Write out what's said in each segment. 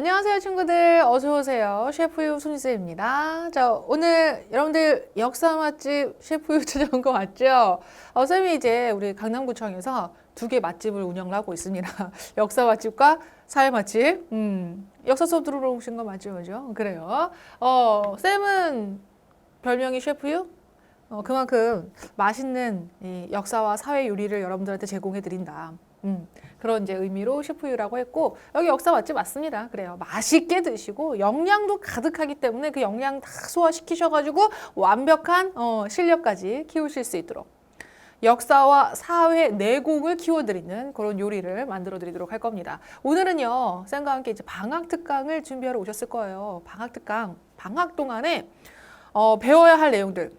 안녕하세요 친구들, 어서오세요. 셰프유 손희쌤입니다. 자, 오늘 여러분들 역사 맛집 셰프유 찾아온 거 맞죠? 쌤이 이제 우리 강남구청에서 두 개 맛집을 운영을 하고 있습니다. 역사 맛집과 사회 맛집. 역사 수업 들어오신 거 맞죠? 그죠? 그래요. 쌤은 별명이 셰프유? 그만큼 맛있는 이 역사와 사회 요리를 여러분들한테 제공해 드린다. 그런 이제 의미로 셰프유라고 했고, 여기 역사 맛집 맞습니다. 그래요. 맛있게 드시고 영양도 가득하기 때문에 그 영양 다 소화시키셔가지고 완벽한 실력까지 키우실 수 있도록 역사와 사회 내공을 키워드리는 그런 요리를 만들어 드리도록 할 겁니다. 오늘은요, 쌤과 함께 이제 방학 특강을 준비하러 오셨을 거예요. 방학 특강, 방학 동안에 배워야 할 내용들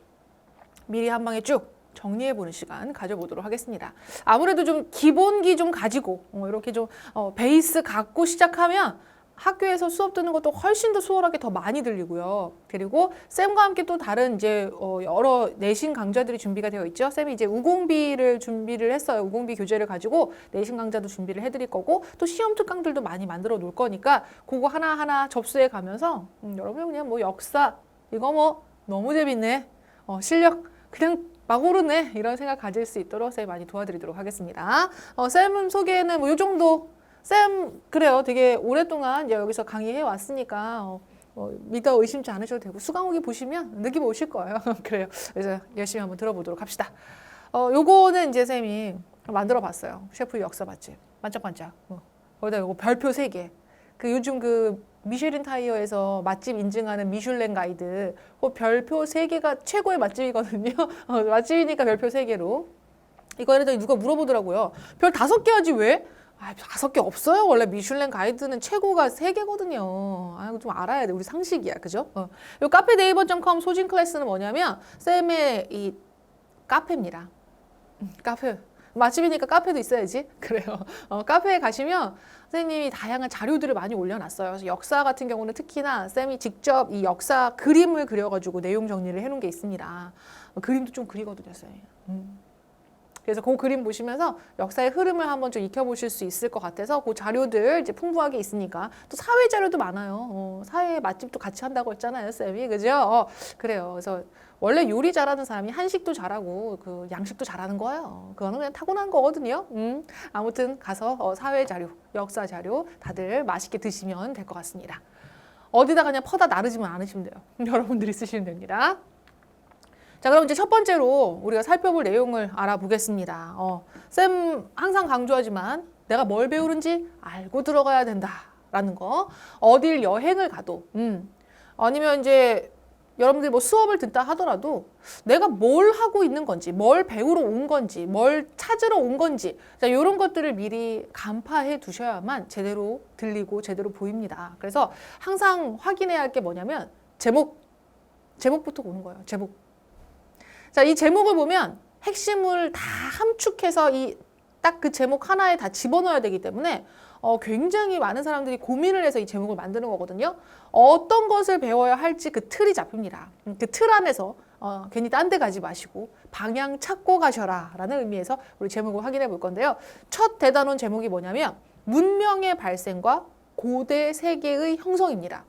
미리 한 방에 쭉 정리해보는 시간 가져보도록 하겠습니다. 아무래도 좀 기본기 좀 가지고 이렇게 좀 베이스 갖고 시작하면 학교에서 수업 듣는 것도 훨씬 더 수월하게 더 많이 들리고요. 그리고 쌤과 함께 또 다른 이제 여러 내신 강좌들이 준비가 되어 있죠. 쌤이 이제 우공비를 준비를 했어요. 우공비 교재를 가지고 내신 강좌도 준비를 해드릴 거고 또 시험 특강들도 많이 만들어 놓을 거니까 그거 하나하나 접수해 가면서 여러분 그냥 뭐 역사 이거 뭐 너무 재밌네. 실력 그냥 막 오르네 이런 생각 가질 수 있도록 쌤 많이 도와드리도록 하겠습니다. 쌤 소개는 뭐 요 정도. 쌤 그래요. 되게 오랫동안 이제 여기서 강의해 왔으니까 믿어 의심치 않으셔도 되고 수강 후기 보시면 느낌 오실 거예요. 그래요. 그래서 열심히 한번 들어보도록 합시다. 요거는 이제 쌤이 만들어 봤어요. 셰프 역사 맛집 반짝반짝. 거기다 요거 별표 3개. 그 요즘 그 미쉐린 타이어에서 맛집 인증하는 미슐랭 가이드 그 별표 3개가 최고의 맛집이거든요. 맛집이니까 별표 3개로. 이거에다 누가 물어보더라고요. 별 5개 하지 왜? 5개 없어요. 원래 미슐랭 가이드는 최고가 3개거든요. 이거 좀 알아야 돼. 우리 상식이야. 그죠? 요 카페네이버.com 소진 클래스는 뭐냐면 쌤의 이 카페입니다. 카페. 맛집이니까 카페도 있어야지. 그래요. 카페에 가시면 선생님이 다양한 자료들을 많이 올려놨어요. 그래서 역사 같은 경우는 특히나 쌤이 직접 이 역사 그림을 그려가지고 내용 정리를 해놓은 게 있습니다. 그림도 좀 그리거든요, 쌤이. 그래서 그 그림 보시면서 역사의 흐름을 한번 좀 익혀보실 수 있을 것 같아서 그 자료들 이제 풍부하게 있으니까 또 사회 자료도 많아요. 사회 맛집도 같이 한다고 했잖아요, 쌤이. 그죠? 그래요. 그래서 원래 요리 잘하는 사람이 한식도 잘하고 그 양식도 잘하는 거예요. 그거는 그냥 타고난 거거든요. 아무튼 가서 사회 자료, 역사 자료 다들 맛있게 드시면 될 것 같습니다. 어디다 그냥 퍼다 나르지만 않으시면 돼요. 여러분들이 쓰시면 됩니다. 자, 그럼 이제 첫 번째로 우리가 살펴볼 내용을 알아보겠습니다. 쌤 항상 강조하지만 내가 뭘 배우는지 알고 들어가야 된다라는 거. 어딜 여행을 가도, 아니면 이제 여러분들이 뭐 수업을 듣다 하더라도 내가 뭘 하고 있는 건지, 뭘 배우러 온 건지, 뭘 찾으러 온 건지, 자, 이런 것들을 미리 간파해 두셔야만 제대로 들리고 제대로 보입니다. 그래서 항상 확인해야 할 게 뭐냐면 제목부터 보는 거예요. 제목. 자, 이 제목을 보면 핵심을 다 함축해서 이 딱 그 제목 하나에 다 집어넣어야 되기 때문에 굉장히 많은 사람들이 고민을 해서 이 제목을 만드는 거거든요. 어떤 것을 배워야 할지 그 틀이 잡힙니다. 그 틀 안에서 괜히 딴 데 가지 마시고 방향 찾고 가셔라 라는 의미에서 우리 제목을 확인해 볼 건데요. 첫 대단원 제목이 뭐냐면 문명의 발생과 고대 세계의 형성입니다.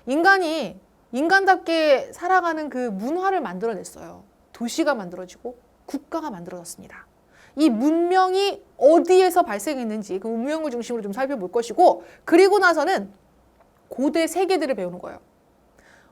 인간이 인간답게 살아가는 그 문화를 만들어냈어요. 도시가 만들어지고 국가가 만들어졌습니다. 이 문명이 어디에서 발생했는지 그 문명을 중심으로 좀 살펴볼 것이고, 그리고 나서는 고대 세계들을 배우는 거예요.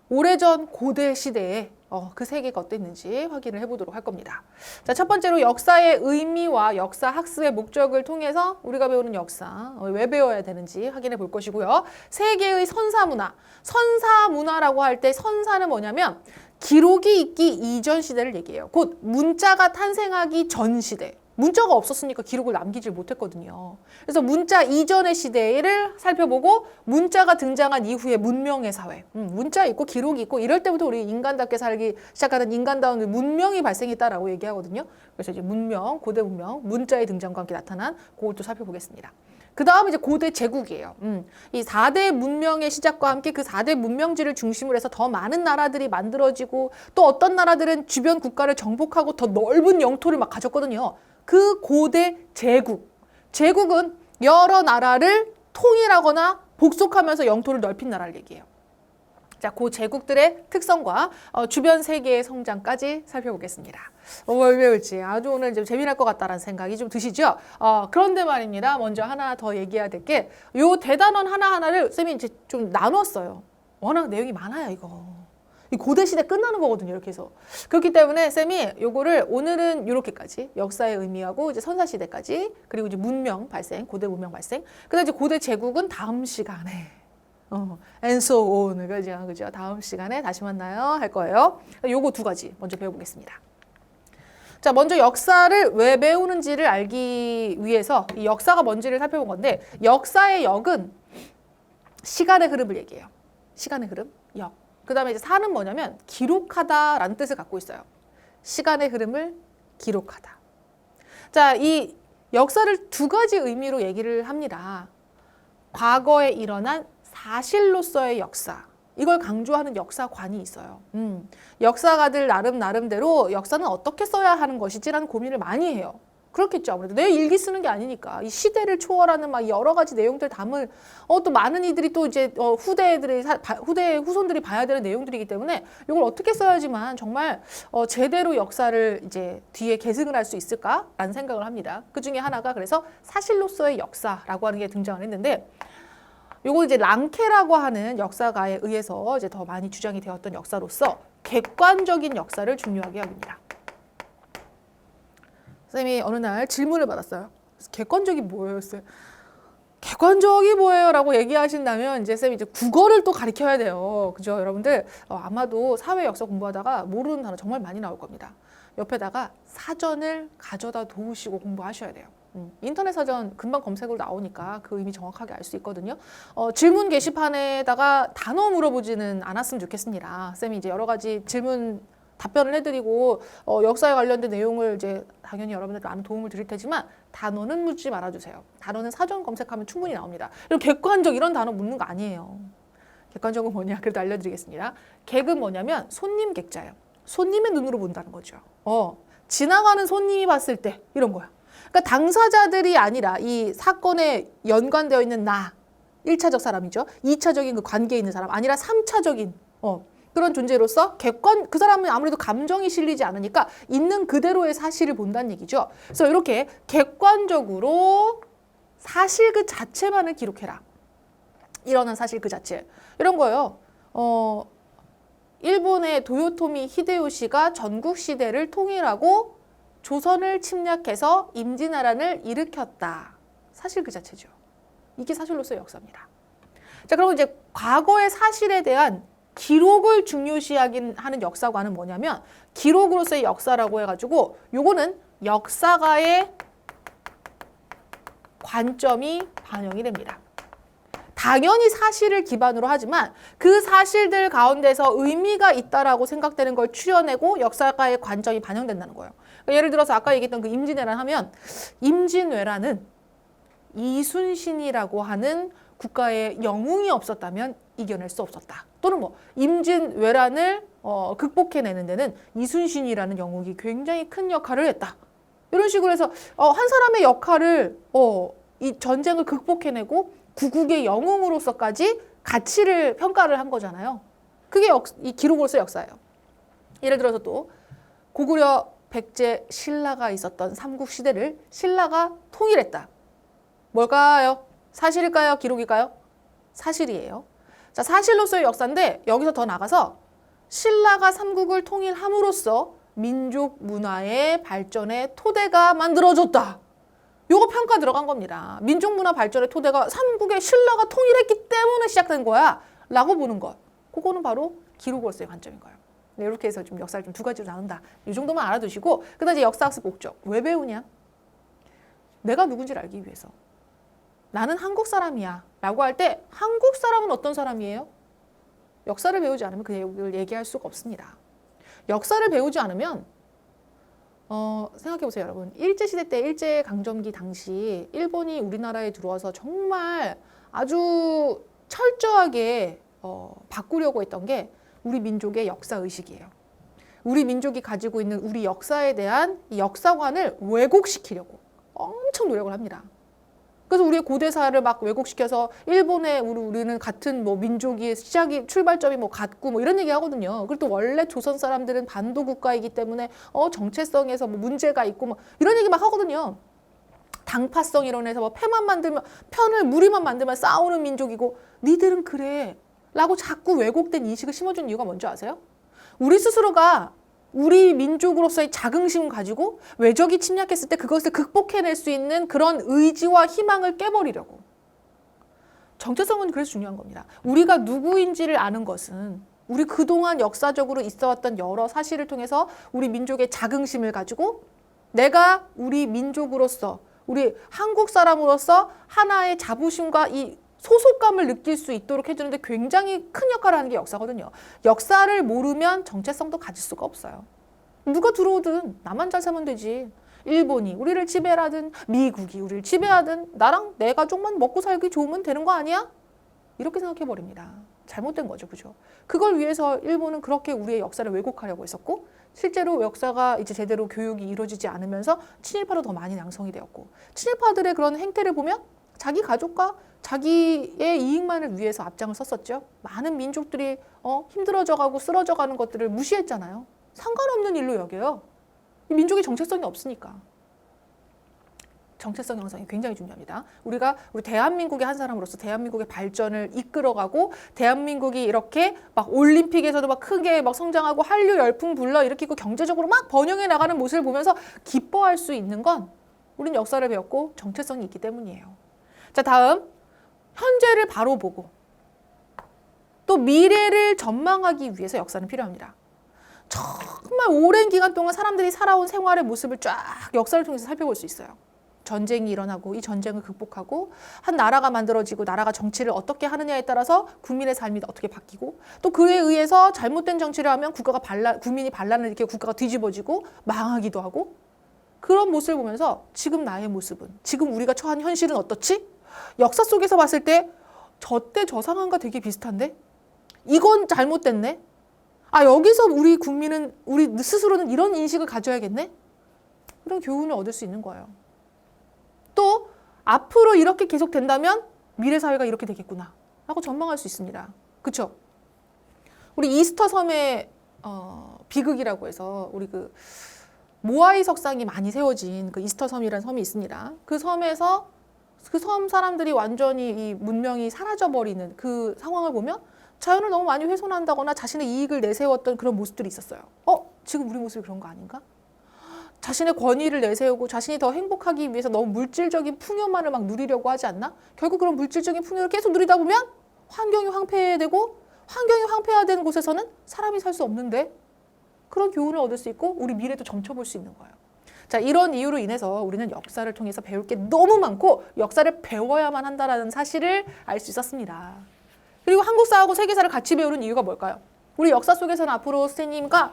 오래전 고대 시대에 그 세계가 어땠는지 확인을 해보도록 할 겁니다. 자, 첫 번째로 역사의 의미와 역사 학습의 목적을 통해서 우리가 배우는 역사 왜 배워야 되는지 확인해 볼 것이고요. 세계의 선사문화. 선사문화라고 할 때 선사는 뭐냐면 기록이 있기 이전 시대를 얘기해요. 곧 문자가 탄생하기 전 시대. 문자가 없었으니까 기록을 남기질 못했거든요. 그래서 문자 이전의 시대를 살펴보고 문자가 등장한 이후의 문명의 사회. 문자 있고 기록이 있고 이럴 때부터 우리 인간답게 살기 시작하는 인간다운 문명이 발생했다라고 얘기하거든요. 그래서 이제 문명, 고대 문명, 문자의 등장과 함께 나타난 그것도 살펴보겠습니다. 그 다음 이제 고대 제국이에요. 이 4대 문명의 시작과 함께 그 4대 문명지를 중심으로 해서 더 많은 나라들이 만들어지고 또 어떤 나라들은 주변 국가를 정복하고 더 넓은 영토를 막 가졌거든요. 그 고대 제국. 제국은 여러 나라를 통일하거나 복속하면서 영토를 넓힌 나라를 얘기해요. 자, 그 제국들의 특성과 주변 세계의 성장까지 살펴보겠습니다. 뭘 배울지 아주 오늘 좀 재미날 것 같다는 생각이 좀 드시죠? 그런데 말입니다. 먼저 하나 더 얘기해야 될 게 요 대단원 하나하나를 쌤이 이제 좀 나눴어요. 워낙 내용이 많아요, 이거. 이 고대 시대 끝나는 거거든요, 이렇게 해서. 그렇기 때문에 쌤이 요거를 오늘은 요렇게까지 역사의 의미하고 이제 선사 시대까지 그리고 이제 문명 발생, 고대 문명 발생. 그다음 이제 고대 제국은 다음 시간에 and so on. 그죠? 다음 시간에 다시 만나요. 할 거예요. 요거 두 가지 먼저 배워보겠습니다. 자, 먼저 역사를 왜 배우는지를 알기 위해서 이 역사가 뭔지를 살펴본 건데 역사의 역은 시간의 흐름을 얘기해요. 시간의 흐름, 역. 그 다음에 이제 사는 뭐냐면 기록하다라는 뜻을 갖고 있어요. 시간의 흐름을 기록하다. 자, 이 역사를 두 가지 의미로 얘기를 합니다. 과거에 일어난 사실로서의 역사. 이걸 강조하는 역사관이 있어요. 역사가들 나름대로 역사는 어떻게 써야 하는 것이지라는 고민을 많이 해요. 그렇겠죠. 아무래도 내 일기 쓰는 게 아니니까 이 시대를 초월하는 막 여러 가지 내용들 담을 또 많은 이들이 또 이제 후대 후손들이 봐야 되는 내용들이기 때문에 이걸 어떻게 써야지만 정말 제대로 역사를 이제 뒤에 계승을 할 수 있을까라는 생각을 합니다. 그 중에 하나가 그래서 사실로서의 역사라고 하는 게 등장을 했는데. 요거 이제 랑케라고 하는 역사가에 의해서 이제 더 많이 주장이 되었던 역사로서 객관적인 역사를 중요하게 여깁니다. 선생님이 어느 날 질문을 받았어요. 객관적이 뭐예요? 객관적이 뭐예요? 라고 얘기하신다면 이제 쌤이 이제 국어를 또 가르쳐야 돼요. 그죠? 여러분들 아마도 사회 역사 공부하다가 모르는 단어 정말 많이 나올 겁니다. 옆에다가 사전을 가져다 놓으시고 공부하셔야 돼요. 인터넷 사전 금방 검색으로 나오니까 그 의미 정확하게 알 수 있거든요. 질문 게시판에다가 단어 물어보지는 않았으면 좋겠습니다. 쌤이 이제 여러 가지 질문 답변을 해드리고 역사에 관련된 내용을 이제 당연히 여러분들께 많은 도움을 드릴 테지만 단어는 묻지 말아주세요. 단어는 사전 검색하면 충분히 나옵니다. 그리고 객관적 이런 단어 묻는 거 아니에요. 객관적은 뭐냐? 그래도 알려드리겠습니다. 객은 뭐냐면 손님 객자예요. 손님의 눈으로 본다는 거죠. 지나가는 손님이 봤을 때 이런 거야. 그러니까 당사자들이 아니라 이 사건에 연관되어 있는 나, 1차적 사람이죠. 2차적인 그 관계에 있는 사람, 아니라 3차적인 그런 존재로서 그 사람은 아무래도 감정이 실리지 않으니까 있는 그대로의 사실을 본다는 얘기죠. 그래서 이렇게 객관적으로 사실 그 자체만을 기록해라. 일어난 사실 그 자체. 이런 거예요. 일본의 도요토미 히데요시가 전국 시대를 통일하고 조선을 침략해서 임진왜란을 일으켰다. 사실 그 자체죠. 이게 사실로서의 역사입니다. 자, 그럼 이제 과거의 사실에 대한 기록을 중요시하는 역사관은 뭐냐면 기록으로서의 역사라고 해가지고 요거는 역사가의 관점이 반영이 됩니다. 당연히 사실을 기반으로 하지만 그 사실들 가운데서 의미가 있다라고 생각되는 걸 추려내고 역사가의 관점이 반영된다는 거예요. 그러니까 예를 들어서 아까 얘기했던 그 임진왜란 하면 임진왜란은 이순신이라고 하는 국가의 영웅이 없었다면 이겨낼 수 없었다. 또는 뭐 임진왜란을 극복해내는 데는 이순신이라는 영웅이 굉장히 큰 역할을 했다. 이런 식으로 해서 한 사람의 역할을 이 전쟁을 극복해내고 구국의 영웅으로서까지 가치를 평가를 한 거잖아요. 그게 이 기록으로서 역사예요. 예를 들어서 또 고구려 백제 신라가 있었던 삼국시대를 신라가 통일했다. 뭘까요? 사실일까요? 기록일까요? 사실이에요. 자, 사실로서의 역사인데 여기서 더 나가서 신라가 삼국을 통일함으로써 민족 문화의 발전의 토대가 만들어졌다. 요거 평가 들어간 겁니다. 민족 문화 발전의 토대가 삼국의 신라가 통일했기 때문에 시작된 거야 라고 보는 것. 그거는 바로 기록으로서의 관점인 거예요. 네, 이렇게 해서 좀 역사를 좀 두 가지로 나눈다. 이 정도만 알아두시고 그다음 이제 역사학습 목적. 왜 배우냐? 내가 누군지를 알기 위해서. 나는 한국 사람이야 라고 할 때 한국 사람은 어떤 사람이에요? 역사를 배우지 않으면 그 얘기를 얘기할 수가 없습니다. 역사를 배우지 않으면 생각해보세요, 여러분. 일제시대 때 일제강점기 당시 일본이 우리나라에 들어와서 정말 아주 철저하게 바꾸려고 했던 게 우리 민족의 역사의식이에요. 우리 민족이 가지고 있는 우리 역사에 대한 이 역사관을 왜곡시키려고 엄청 노력을 합니다. 그래서 우리의 고대사를 막 왜곡시켜서 일본에 우리는 같은 뭐 민족이 시작이 출발점이 뭐 같고 뭐 이런 얘기 하거든요. 그리고 또 원래 조선 사람들은 반도 국가이기 때문에 정체성에서 뭐 문제가 있고 뭐 이런 얘기 막 하거든요. 당파성 이론에서 뭐 편을 무리만 만들면 싸우는 민족이고 니들은 그래 라고 자꾸 왜곡된 인식을 심어준 이유가 뭔지 아세요? 우리 스스로가 우리 민족으로서의 자긍심을 가지고 외적이 침략했을 때 그것을 극복해낼 수 있는 그런 의지와 희망을 깨버리려고. 정체성은 그래서 중요한 겁니다. 우리가 누구인지를 아는 것은 우리 그동안 역사적으로 있어왔던 여러 사실을 통해서 우리 민족의 자긍심을 가지고 내가 우리 민족으로서 우리 한국 사람으로서 하나의 자부심과 이 소속감을 느낄 수 있도록 해주는데 굉장히 큰 역할을 하는 게 역사거든요. 역사를 모르면 정체성도 가질 수가 없어요. 누가 들어오든 나만 잘 살면 되지. 일본이 우리를 지배하든 미국이 우리를 지배하든 나랑 내 가족만 먹고 살기 좋으면 되는 거 아니야? 이렇게 생각해버립니다. 잘못된 거죠. 그죠? 그걸 위해서 일본은 그렇게 우리의 역사를 왜곡하려고 했었고 실제로 역사가 이제 제대로 교육이 이루어지지 않으면서 친일파로 더 많이 양성이 되었고 친일파들의 그런 행태를 보면 자기 가족과 자기의 이익만을 위해서 앞장을 섰었죠. 많은 민족들이 힘들어져가고 쓰러져가는 것들을 무시했잖아요. 상관없는 일로 여겨요. 이 민족의 정체성이 없으니까. 정체성 형성이 굉장히 중요합니다. 우리 대한민국의 한 사람으로서 대한민국의 발전을 이끌어가고 대한민국이 이렇게 막 올림픽에서도 막 크게 막 성장하고 한류 열풍 불러일으키고 경제적으로 막 번영해 나가는 모습을 보면서 기뻐할 수 있는 건 우린 역사를 배웠고 정체성이 있기 때문이에요. 자, 다음 현재를 바로 보고 또 미래를 전망하기 위해서 역사는 필요합니다. 정말 오랜 기간 동안 사람들이 살아온 생활의 모습을 쫙 역사를 통해서 살펴볼 수 있어요. 전쟁이 일어나고 이 전쟁을 극복하고 한 나라가 만들어지고 나라가 정치를 어떻게 하느냐에 따라서 국민의 삶이 어떻게 바뀌고 또 그에 의해서 잘못된 정치를 하면 국민이 반란을 일으켜 국가가 뒤집어지고 망하기도 하고 그런 모습을 보면서 지금 나의 모습은 지금 우리가 처한 현실은 어떻지? 역사 속에서 봤을 때 저때 저 상황과 되게 비슷한데? 이건 잘못됐네? 아, 여기서 우리 국민은 우리 스스로는 이런 인식을 가져야겠네? 이런 교훈을 얻을 수 있는 거예요. 또 앞으로 이렇게 계속 된다면 미래 사회가 이렇게 되겠구나 라고 전망할 수 있습니다. 그렇죠? 우리 이스터 섬의 비극이라고 해서 우리 그 모아이 석상이 많이 세워진 그 이스터 섬이라는 섬이 있습니다. 그 섬에서 그 섬 사람들이 완전히 이 문명이 사라져버리는 그 상황을 보면 자연을 너무 많이 훼손한다거나 자신의 이익을 내세웠던 그런 모습들이 있었어요. 지금 우리 모습이 그런 거 아닌가? 자신의 권위를 내세우고 자신이 더 행복하기 위해서 너무 물질적인 풍요만을 막 누리려고 하지 않나? 결국 그런 물질적인 풍요를 계속 누리다 보면 환경이 황폐되고 환경이 황폐화된 곳에서는 사람이 살 수 없는데 그런 교훈을 얻을 수 있고 우리 미래도 점쳐볼 수 있는 거예요. 자, 이런 이유로 인해서 우리는 역사를 통해서 배울 게 너무 많고 역사를 배워야만 한다는 사실을 알 수 있었습니다. 그리고 한국사하고 세계사를 같이 배우는 이유가 뭘까요? 우리 역사 속에서는 앞으로 선생님과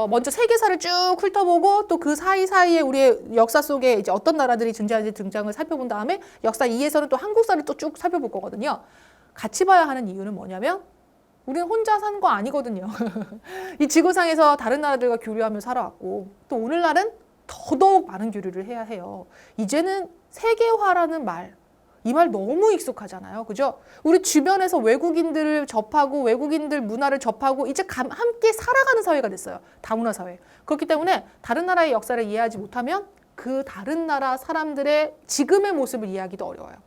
먼저 세계사를 쭉 훑어보고 또 그 사이사이에 우리의 역사 속에 이제 어떤 나라들이 존재하는지 등장을 살펴본 다음에 역사 2에서는 또 한국사를 또 쭉 살펴볼 거거든요. 같이 봐야 하는 이유는 뭐냐면 우리는 혼자 산 거 아니거든요. 이 지구상에서 다른 나라들과 교류하며 살아왔고 또 오늘날은 더더욱 많은 교류를 해야 해요. 이제는 세계화라는 말, 이 말 너무 익숙하잖아요. 그죠? 우리 주변에서 외국인들을 접하고 외국인들 문화를 접하고 이제 함께 살아가는 사회가 됐어요. 다문화 사회. 그렇기 때문에 다른 나라의 역사를 이해하지 못하면 그 다른 나라 사람들의 지금의 모습을 이해하기도 어려워요.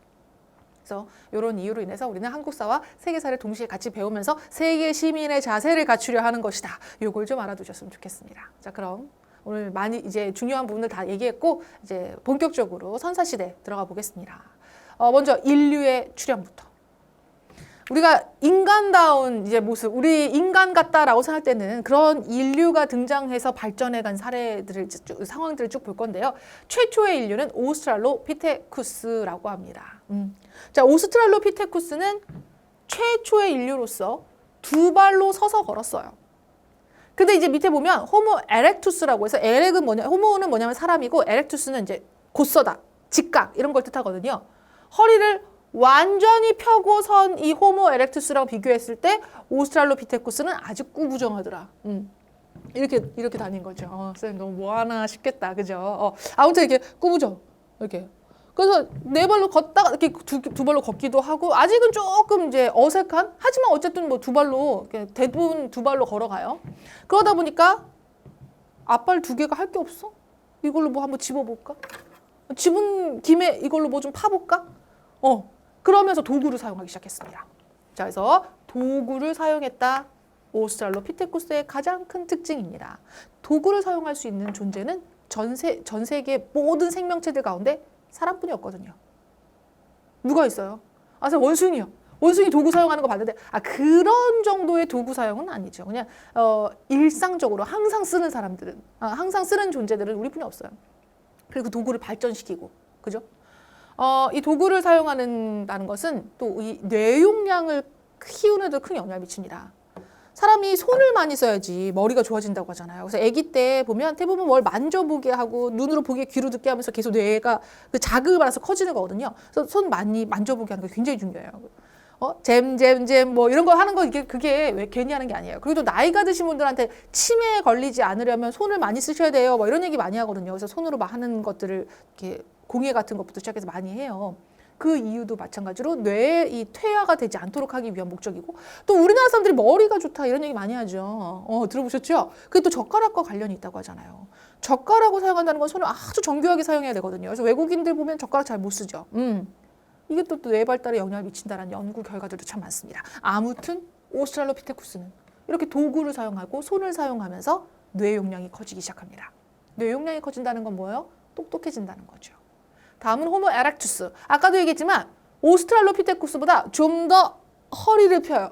그래서 이런 이유로 인해서 우리는 한국사와 세계사를 동시에 같이 배우면서 세계 시민의 자세를 갖추려 하는 것이다. 이걸 좀 알아두셨으면 좋겠습니다. 자, 그럼 오늘 많이 이제 중요한 부분을 다 얘기했고 이제 본격적으로 선사시대 들어가 보겠습니다. 먼저 인류의 출현부터. 우리가 인간다운 이제 모습, 우리 인간 같다라고 생각할 때는 그런 인류가 등장해서 발전해간 사례들을 상황들을 쭉 볼 건데요. 최초의 인류는 오스트랄로피테쿠스라고 합니다. 자, 오스트랄로피테쿠스는 최초의 인류로서 두 발로 서서 걸었어요. 근데 이제 밑에 보면 호모 에렉투스라고 해서 에렉은 호모는 뭐냐면 사람이고 에렉투스는 이제 곧서다, 직각 이런 걸 뜻하거든요. 허리를 완전히 펴고 선 이 호모 에렉투스랑 비교했을 때 오스트랄로피테쿠스는 아주 꾸부정하더라. 이렇게 다닌 거죠. 선생님 너무 뭐하나 싶겠다, 그죠? 아무튼 이렇게 꾸부정, 이렇게 그래서 네 발로 걷다가 이렇게 두 발로 걷기도 하고 아직은 조금 이제 어색한 하지만 어쨌든 뭐 두 발로 대부분 두 발로 걸어가요. 그러다 보니까 앞발 두 개가 할 게 없어? 이걸로 뭐 한번 집어볼까? 집은 김에 이걸로 뭐 좀 파볼까? 그러면서 도구를 사용하기 시작했습니다. 자, 그래서 도구를 사용했다. 오스트랄로피테쿠스의 가장 큰 특징입니다. 도구를 사용할 수 있는 존재는 전 세계 모든 생명체들 가운데 사람뿐이었거든요. 누가 있어요? 원숭이요. 원숭이 도구 사용하는 거 봤는데 그런 정도의 도구 사용은 아니죠. 그냥 일상적으로 항상 쓰는 사람들은 항상 쓰는 존재들은 우리뿐이 없어요. 그리고 도구를 발전시키고 그죠? 이 도구를 사용한다는 것은 또 이 뇌용량을 키우는 데 큰 영향을 미칩니다. 사람이 손을 많이 써야지 머리가 좋아진다고 하잖아요. 그래서 아기 때 보면 대부분 뭘 만져보게 하고 눈으로 보게 귀로 듣게 하면서 계속 뇌가 그 자극을 받아서 커지는 거거든요. 그래서 손 많이 만져보게 하는 게 굉장히 중요해요. 잼 뭐 이런 거 하는 거 그게 왜 괜히 하는 게 아니에요. 그리고 또 나이가 드신 분들한테 치매에 걸리지 않으려면 손을 많이 쓰셔야 돼요. 뭐 이런 얘기 많이 하거든요. 그래서 손으로 막 하는 것들을 이렇게 공예 같은 것부터 시작해서 많이 해요. 그 이유도 마찬가지로 뇌의 이 퇴화가 되지 않도록 하기 위한 목적이고 또 우리나라 사람들이 머리가 좋다 이런 얘기 많이 하죠. 들어보셨죠? 그게 또 젓가락과 관련이 있다고 하잖아요. 젓가락을 사용한다는 건 손을 아주 정교하게 사용해야 되거든요. 그래서 외국인들 보면 젓가락 잘 못 쓰죠. 이게 또 뇌 발달에 영향을 미친다는 연구 결과들도 참 많습니다. 아무튼 오스트랄로피테쿠스는 이렇게 도구를 사용하고 손을 사용하면서 뇌 용량이 커지기 시작합니다. 뇌 용량이 커진다는 건 뭐예요? 똑똑해진다는 거죠. 다음은 호모 에렉투스. 아까도 얘기했지만 오스트랄로피테쿠스보다 좀 더 허리를 펴요.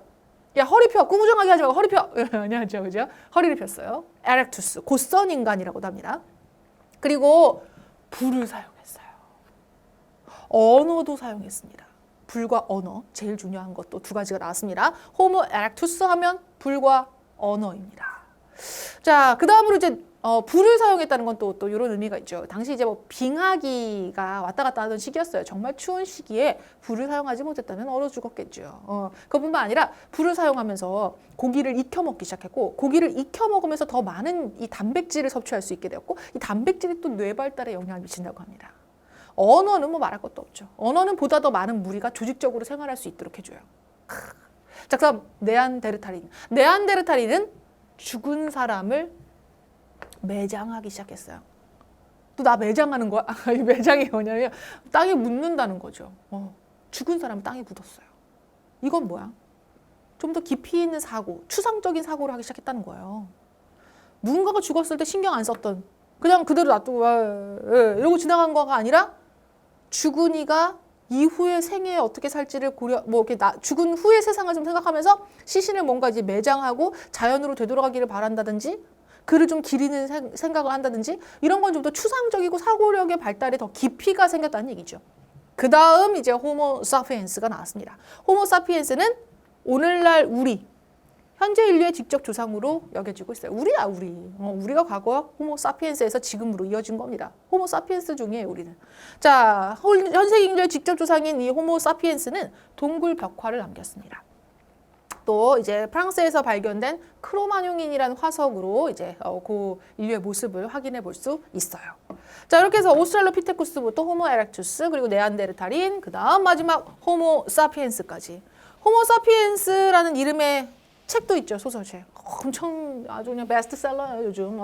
야, 허리 펴. 꾸부정하게 하지 말고 허리 펴. 아니죠, 그죠? 허리를 폈어요. 에렉투스. 곧선 인간이라고도 합니다. 그리고 불을 사용했어요. 언어도 사용했습니다. 불과 언어. 제일 중요한 것도 두 가지가 나왔습니다. 호모 에렉투스 하면 불과 언어입니다. 자, 그 다음으로 이제 불을 사용했다는 건 또 이런 의미가 있죠. 당시 이제 뭐 빙하기가 왔다 갔다 하던 시기였어요. 정말 추운 시기에 불을 사용하지 못했다면 얼어 죽었겠죠. 그뿐만 아니라 불을 사용하면서 고기를 익혀 먹기 시작했고 고기를 익혀 먹으면서 더 많은 이 단백질을 섭취할 수 있게 되었고 이 단백질이 또 뇌 발달에 영향을 미친다고 합니다. 언어는 뭐 말할 것도 없죠. 언어는 보다 더 많은 무리가 조직적으로 생활할 수 있도록 해줘요. 자, 그럼 네안데르탈인. 네안데르탈인은 죽은 사람을 매장하기 시작했어요. 또 나 매장하는 거야? 이 매장이 뭐냐면 땅에 묻는다는 거죠. 죽은 사람은 땅에 묻었어요. 이건 뭐야? 좀 더 깊이 있는 사고, 추상적인 사고를 하기 시작했다는 거예요. 누군가가 죽었을 때 신경 안 썼던 그냥 그대로 놔두고 이러고 지나간 거가 아니라 죽은 이가 이후의 생애에 어떻게 살지를 죽은 후의 세상을 좀 생각하면서 시신을 뭔가 이제 매장하고 자연으로 되돌아가기를 바란다든지 그를 좀 기리는 생각을 한다든지 이런 건 좀 더 추상적이고 사고력의 발달에 더 깊이가 생겼다는 얘기죠. 그 다음 이제 호모 사피엔스가 나왔습니다. 호모 사피엔스는 오늘날 현재 인류의 직접 조상으로 여겨지고 있어요. 우리야, 우리. 우리가 과거 호모 사피엔스에서 지금으로 이어진 겁니다. 호모 사피엔스 중에 우리는. 자, 현세 인류의 직접 조상인 이 호모 사피엔스는 동굴 벽화를 남겼습니다. 또 이제 프랑스에서 발견된 크로마뇽인이라는 화석으로 이제 그 인류의 모습을 확인해 볼 수 있어요. 자, 이렇게 해서 오스트랄로피테쿠스부터 호모 에렉투스 그리고 네안데르탈인 그다음 마지막 호모 사피엔스까지. 호모 사피엔스라는 이름의 책도 있죠, 소설책. 엄청 아주 그냥 베스트셀러예요, 요즘.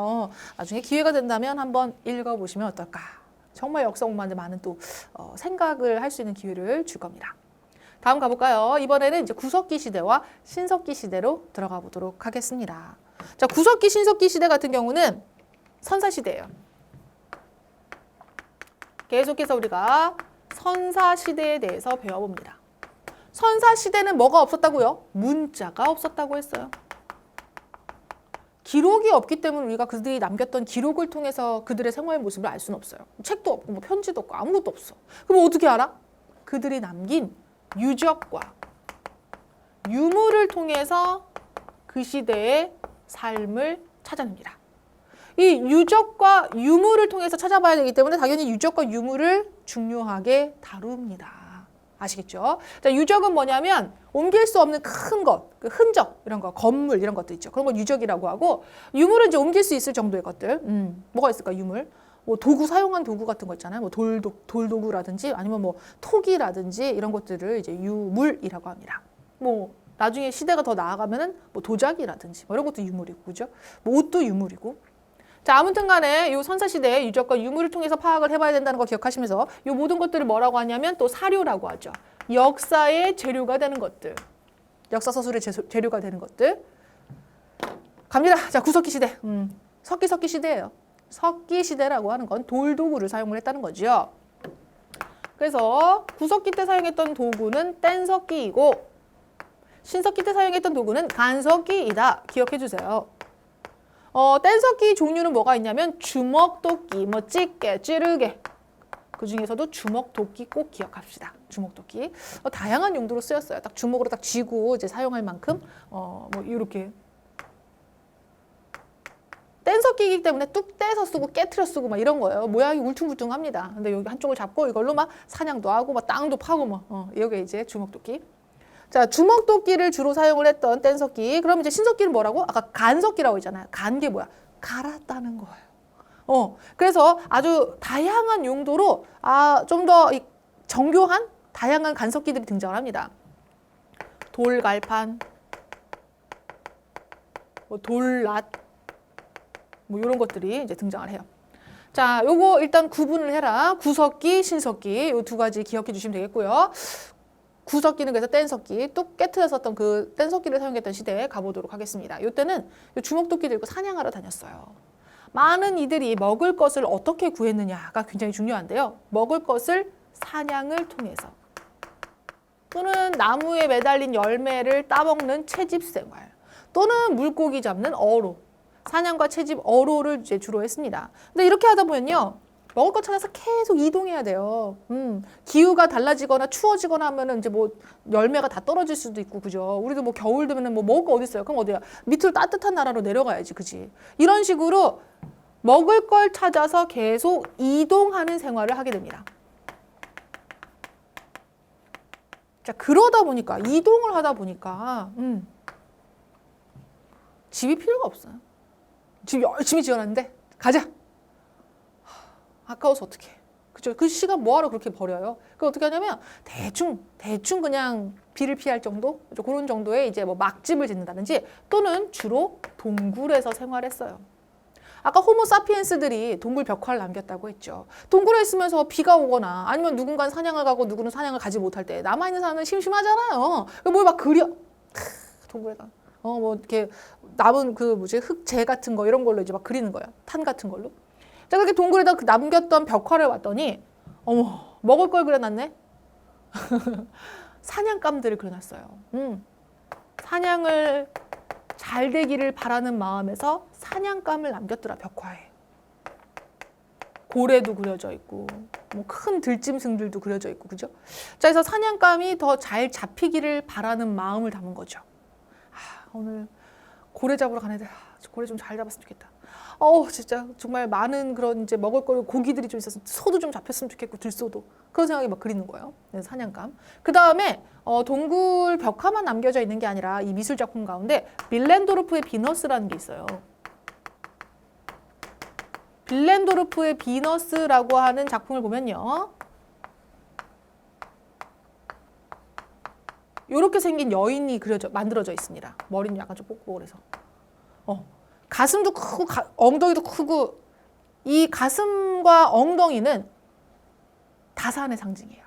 나중에 기회가 된다면 한번 읽어보시면 어떨까. 정말 역사 공부하는데 많은 또 생각을 할 수 있는 기회를 줄 겁니다. 다음 가볼까요? 이번에는 이제 구석기 시대와 신석기 시대로 들어가 보도록 하겠습니다. 자, 구석기, 신석기 시대 같은 경우는 선사 시대예요. 계속해서 우리가 선사 시대에 대해서 배워봅니다. 선사 시대는 뭐가 없었다고요? 문자가 없었다고 했어요. 기록이 없기 때문에 우리가 그들이 남겼던 기록을 통해서 그들의 생활 모습을 알 수는 없어요. 책도 없고 뭐 편지도 없고 아무것도 없어. 그럼 어떻게 알아? 그들이 남긴 유적과 유물을 통해서 그 시대의 삶을 찾아냅니다. 이 유적과 유물을 통해서 찾아봐야 되기 때문에 당연히 유적과 유물을 중요하게 다룹니다. 아시겠죠? 자, 유적은 뭐냐면 옮길 수 없는 큰 것, 그 흔적 이런 거, 건물 이런 것도 있죠. 그런 걸 유적이라고 하고 유물은 이제 옮길 수 있을 정도의 것들. 뭐가 있을까? 유물. 뭐 도구 사용한 도구 같은 거 있잖아요. 뭐 돌도구라든지 아니면 뭐 토기라든지 이런 것들을 이제 유물이라고 합니다. 뭐 나중에 시대가 더 나아가면은 뭐 도자기라든지 뭐 이런 것도 유물이고, 그죠? 뭐 옷도 유물이고. 자, 아무튼 간에 이 선사시대의 유적과 유물을 통해서 파악을 해봐야 된다는 거 기억하시면서 이 모든 것들을 뭐라고 하냐면 또 사료라고 하죠. 역사의 재료가 되는 것들. 역사 서술의 재료가 되는 것들. 갑니다. 자, 구석기 시대. 석기 시대예요. 석기 시대라고 하는 건 돌도구를 사용을 했다는 거죠. 그래서 구석기 때 사용했던 도구는 뗀석기이고 신석기 때 사용했던 도구는 간석기이다. 기억해 주세요. 뗀석기 종류는 뭐가 있냐면 주먹도끼, 뭐 찌개, 찌르개. 그 중에서도 주먹도끼 꼭 기억합시다. 주먹도끼. 다양한 용도로 쓰였어요. 딱 주먹으로 딱 쥐고 이제 사용할 만큼 뭐 이렇게 뗀석기이기 때문에 뚝 떼서 쓰고 깨트려 쓰고 막 이런 거예요. 모양이 울퉁불퉁합니다. 근데 여기 한쪽을 잡고 이걸로 막 사냥도 하고 막 땅도 파고 뭐 이게 이제 주먹도끼. 자, 주먹도끼를 주로 사용을 했던 뗀석기. 그럼 이제 신석기는 뭐라고? 아까 간석기라고 했잖아요. 간 게 뭐야? 갈았다는 거예요. 그래서 아주 다양한 용도로 좀 더 정교한 다양한 간석기들이 등장을 합니다. 돌갈판, 뭐 돌낫, 뭐 이런 것들이 이제 등장을 해요. 자, 요거 일단 구분을 해라. 구석기, 신석기 요 두 가지 기억해 주시면 되겠고요. 구석기는 그래서 뗀석기, 뚝 깨트려 썼던 그 뗀석기를 사용했던 시대에 가보도록 하겠습니다. 이때는 주먹도끼 들고 사냥하러 다녔어요. 많은 이들이 먹을 것을 어떻게 구했느냐가 굉장히 중요한데요. 먹을 것을 사냥을 통해서 또는 나무에 매달린 열매를 따먹는 채집 생활 또는 물고기 잡는 어로, 사냥과 채집 어로를 이제 주로 했습니다. 근데 이렇게 하다 보면요. 먹을 거 찾아서 계속 이동해야 돼요. 기후가 달라지거나 추워지거나 하면은 이제 뭐 열매가 다 떨어질 수도 있고, 그죠? 우리도 뭐 겨울 되면은 뭐 먹을 거 어디 있어요? 그럼 어디야? 밑으로 따뜻한 나라로 내려가야지, 그지? 이런 식으로 먹을 걸 찾아서 계속 이동하는 생활을 하게 됩니다. 자, 그러다 보니까 이동을 하다 보니까 집이 필요가 없어요. 집 열심히 지어놨는데 가자. 아까워서 어떡해. 그죠? 그 시간 뭐하러 그렇게 버려요? 그 어떻게 하냐면 대충 그냥 비를 피할 정도? 그런 정도의 이제 뭐 막집을 짓는다든지 또는 주로 동굴에서 생활했어요. 아까 호모사피엔스들이 동굴 벽화를 남겼다고 했죠. 동굴에 있으면서 비가 오거나 아니면 누군가는 사냥을 가고 누구는 사냥을 가지 못할 때 남아있는 사람은 심심하잖아요. 뭘 막 그려. 동굴에다. 뭐 이렇게 남은 그 흙재 같은 거 이런 걸로 이제 막 그리는 거예요. 탄 같은 걸로. 자, 그렇게 동굴에다 남겼던 벽화를 봤더니 어머, 먹을 걸 그려놨네? 사냥감들을 그려놨어요. 사냥을 잘 되기를 바라는 마음에서 사냥감을 남겼더라, 벽화에. 고래도 그려져 있고 뭐 큰 들짐승들도 그려져 있고, 그죠? 자, 그래서 사냥감이 더 잘 잡히기를 바라는 마음을 담은 거죠. 오늘 고래 잡으러 가는 애들 고래 좀 잘 잡았으면 좋겠다. 진짜 정말 많은 그런 이제 먹을 걸 고기들이 좀 있었으면 소도 좀 잡혔으면 좋겠고 들소도 그런 생각이 막 그리는 거예요. 네, 사냥감. 그 다음에 동굴 벽화만 남겨져 있는 게 아니라 이 미술 작품 가운데 빌렌도르프의 비너스라는 게 있어요. 빌렌도르프의 비너스라고 하는 작품을 보면요. 이렇게 생긴 여인이 만들어져 있습니다. 머리는 약간 좀 뽁뽁해서. 가슴도 크고 엉덩이도 크고 이 가슴과 엉덩이는 다산의 상징이에요.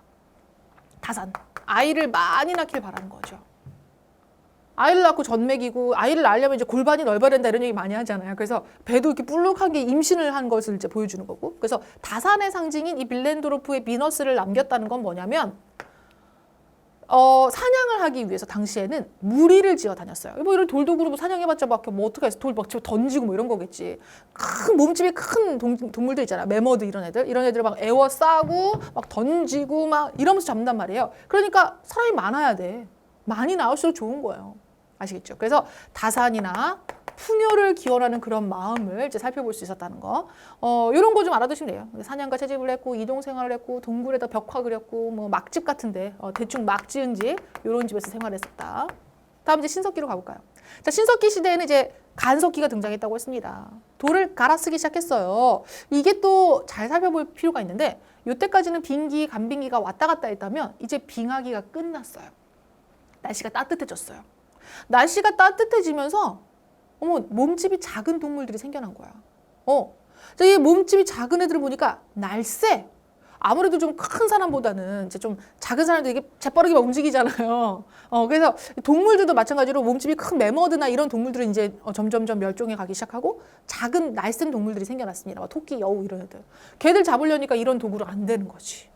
다산. 아이를 많이 낳길 바라는 거죠. 아이를 낳고 젖 먹이고 아이를 낳으려면 이제 골반이 넓어야 된다 이런 얘기 많이 하잖아요. 그래서 배도 이렇게 불룩하게 임신을 한 것을 이제 보여주는 거고. 그래서 다산의 상징인 이 빌렌도르프의 비너스를 남겼다는 건 뭐냐면 사냥을 하기 위해서 당시에는 무리를 지어 다녔어요. 뭐 이런 돌도구로 뭐 사냥해봤자 막 뭐 어떻게 해서 돌 막 던지고 뭐 이런 거겠지. 큰 몸집이 큰 동물들 있잖아. 매머드 이런 애들 막 에워싸고 막 던지고 막 이러면서 잡는단 말이에요. 그러니까 사람이 많아야 돼. 많이 나올수록 좋은 거예요. 아시겠죠? 그래서 다산이나 풍요를 기원하는 그런 마음을 이제 살펴볼 수 있었다는 거. 이런 거 좀 알아두시면 돼요. 사냥과 채집을 했고 이동 생활을 했고 동굴에다 벽화 그렸고 뭐 막집 같은데 대충 막 지은 집 이런 집에서 생활했었다. 다음 이제 신석기로 가볼까요? 자, 신석기 시대에는 이제 간석기가 등장했다고 했습니다. 돌을 갈아 쓰기 시작했어요. 이게 또 잘 살펴볼 필요가 있는데 이때까지는 빙기, 간빙기가 왔다 갔다 했다면 이제 빙하기가 끝났어요. 날씨가 따뜻해졌어요. 날씨가 따뜻해지면서 몸집이 작은 동물들이 생겨난 거야. 자, 이 몸집이 작은 애들을 보니까 날쌔. 아무래도 좀 큰 사람보다는 이제 좀 작은 사람들이 이게 재빠르게 막 움직이잖아요. 그래서 동물들도 마찬가지로 몸집이 큰 매머드나 이런 동물들은 이제 점점점 멸종해 가기 시작하고 작은 날쌘 동물들이 생겨났습니다. 막 토끼, 여우 이런 애들. 걔들 잡으려니까 이런 도구로 안 되는 거지.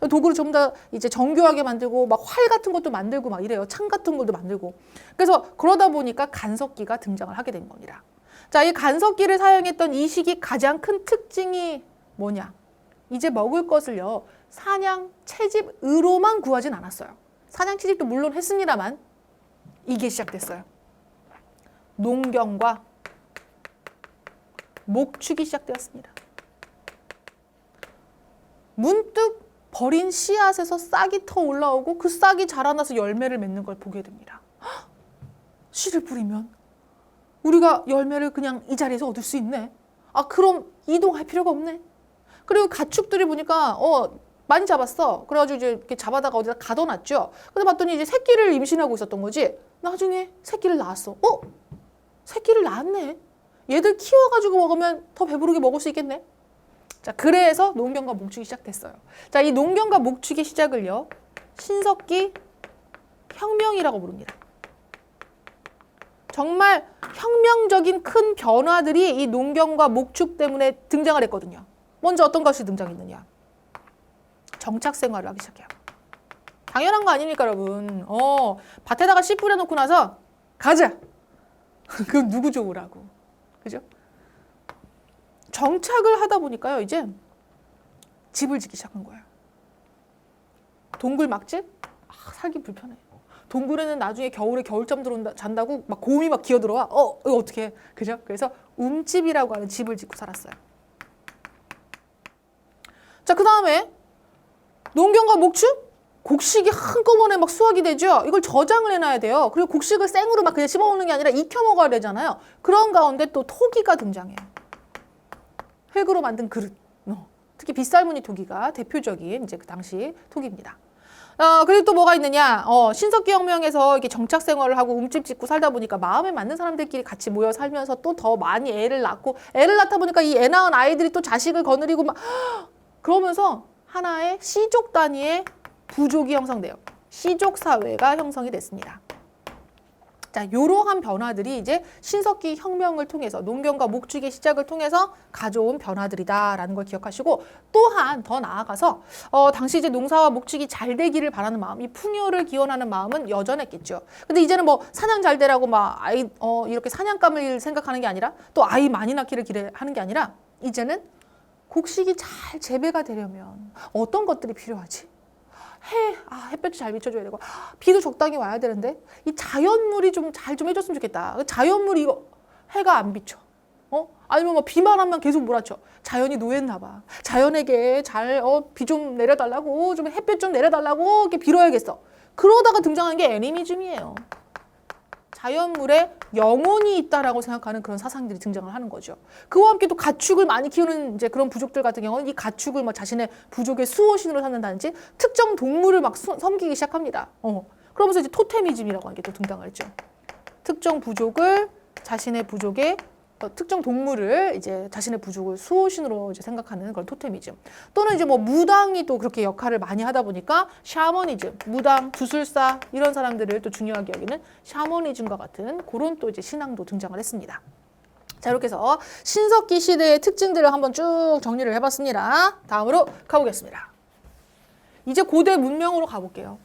도구를 좀 더 이제 정교하게 만들고 막 활 같은 것도 만들고 막 이래요. 창 같은 것도 만들고. 그래서 그러다 보니까 간석기가 등장을 하게 된 겁니다. 자, 이 간석기를 사용했던 이 시기 가장 큰 특징이 뭐냐? 이제 먹을 것을요, 사냥, 채집으로만 구하진 않았어요. 사냥, 채집도 물론 했습니다만 이게 시작됐어요. 농경과 목축이 시작되었습니다. 문득 버린 씨앗에서 싹이 터 올라오고 그 싹이 자라나서 열매를 맺는 걸 보게 됩니다. 헉, 씨를 뿌리면 우리가 열매를 그냥 이 자리에서 얻을 수 있네. 아, 그럼 이동할 필요가 없네. 그리고 가축들이 보니까 많이 잡았어. 그래가지고 이제 이렇게 잡아다가 어디다 가둬놨죠. 근데 봤더니 이제 새끼를 임신하고 있었던 거지. 나중에 새끼를 낳았어. 새끼를 낳았네. 얘들 키워가지고 먹으면 더 배부르게 먹을 수 있겠네. 자, 그래서 농경과 목축이 시작됐어요. 자, 이 농경과 목축의 시작을요, 신석기 혁명이라고 부릅니다. 정말 혁명적인 큰 변화들이 이 농경과 목축 때문에 등장을 했거든요. 먼저 어떤 것이 등장했느냐? 정착 생활을 하기 시작해요. 당연한 거 아닙니까, 여러분? 밭에다가 씨 뿌려놓고 나서 가자. 그건 누구 좋으라고. 그죠? 정착을 하다 보니까요, 이제 집을 짓기 시작한 거예요. 동굴 막집? 살기 불편해. 동굴에는 나중에 겨울에 겨울잠 잔다고 막 곰이 막 기어들어와. 이거 어떻게 해? 그죠? 그래서 움집이라고 하는 집을 짓고 살았어요. 자, 그 다음에 농경과 목축? 곡식이 한꺼번에 막 수확이 되죠. 이걸 저장을 해놔야 돼요. 그리고 곡식을 생으로 막 그냥 씹어먹는 게 아니라 익혀 먹어야 되잖아요. 그런 가운데 또 토기가 등장해요. 흙으로 만든 그릇. 특히 빗살무늬 토기가 대표적인 이제 그 당시 토기입니다. 그리고 또 뭐가 있느냐? 신석기 혁명에서 이렇게 정착 생활을 하고 움집 짓고 살다 보니까 마음에 맞는 사람들끼리 같이 모여 살면서 또 더 많이 애를 낳고, 애를 낳다 보니까 이 애 낳은 아이들이 또 자식을 거느리고 막 그러면서 하나의 씨족 단위의 부족이 형성돼요. 씨족 사회가 형성이 됐습니다. 자, 이러한 변화들이 이제 신석기 혁명을 통해서 농경과 목축의 시작을 통해서 가져온 변화들이다라는 걸 기억하시고, 또한 더 나아가서 당시 이제 농사와 목축이 잘 되기를 바라는 마음, 이 풍요를 기원하는 마음은 여전했겠죠. 근데 이제는 뭐 사냥 잘 되라고 막 아이 이렇게 사냥감을 생각하는 게 아니라, 또 아이 많이 낳기를 기대하는 게 아니라, 이제는 곡식이 잘 재배가 되려면 어떤 것들이 필요하지? 햇볕도 잘 비춰줘야 되고, 비도 적당히 와야 되는데, 이 자연물이 좀 잘 좀 해줬으면 좋겠다. 자연물이 이거 해가 안 비쳐. 아니면 뭐 비만 하면 계속 몰아쳐. 자연이 노했나 봐. 자연에게 잘 비 좀 내려달라고, 좀 햇볕 좀 내려달라고 이렇게 빌어야겠어. 그러다가 등장하는 게 애니미즘이에요. 자연물에 영혼이 있다라고 생각하는 그런 사상들이 등장을 하는 거죠. 그와 함께 또 가축을 많이 키우는 이제 그런 부족들 같은 경우는 이 가축을 막 자신의 부족의 수호신으로 삼는다든지 특정 동물을 막 섬기기 시작합니다. 그러면서 이제 토테미즘이라고 하는 게 또 등장을 했죠. 특정 부족을 자신의 부족의 특정 동물을 이제 자신의 부족을 수호신으로 이제 생각하는 그런 토테미즘. 또는 이제 뭐 무당이 또 그렇게 역할을 많이 하다 보니까 샤머니즘, 무당, 주술사 이런 사람들을 또 중요하게 여기는 샤머니즘과 같은 그런 또 이제 신앙도 등장을 했습니다. 자, 이렇게 해서 신석기 시대의 특징들을 한번 쭉 정리를 해봤습니다. 다음으로 가보겠습니다. 이제 고대 문명으로 가볼게요.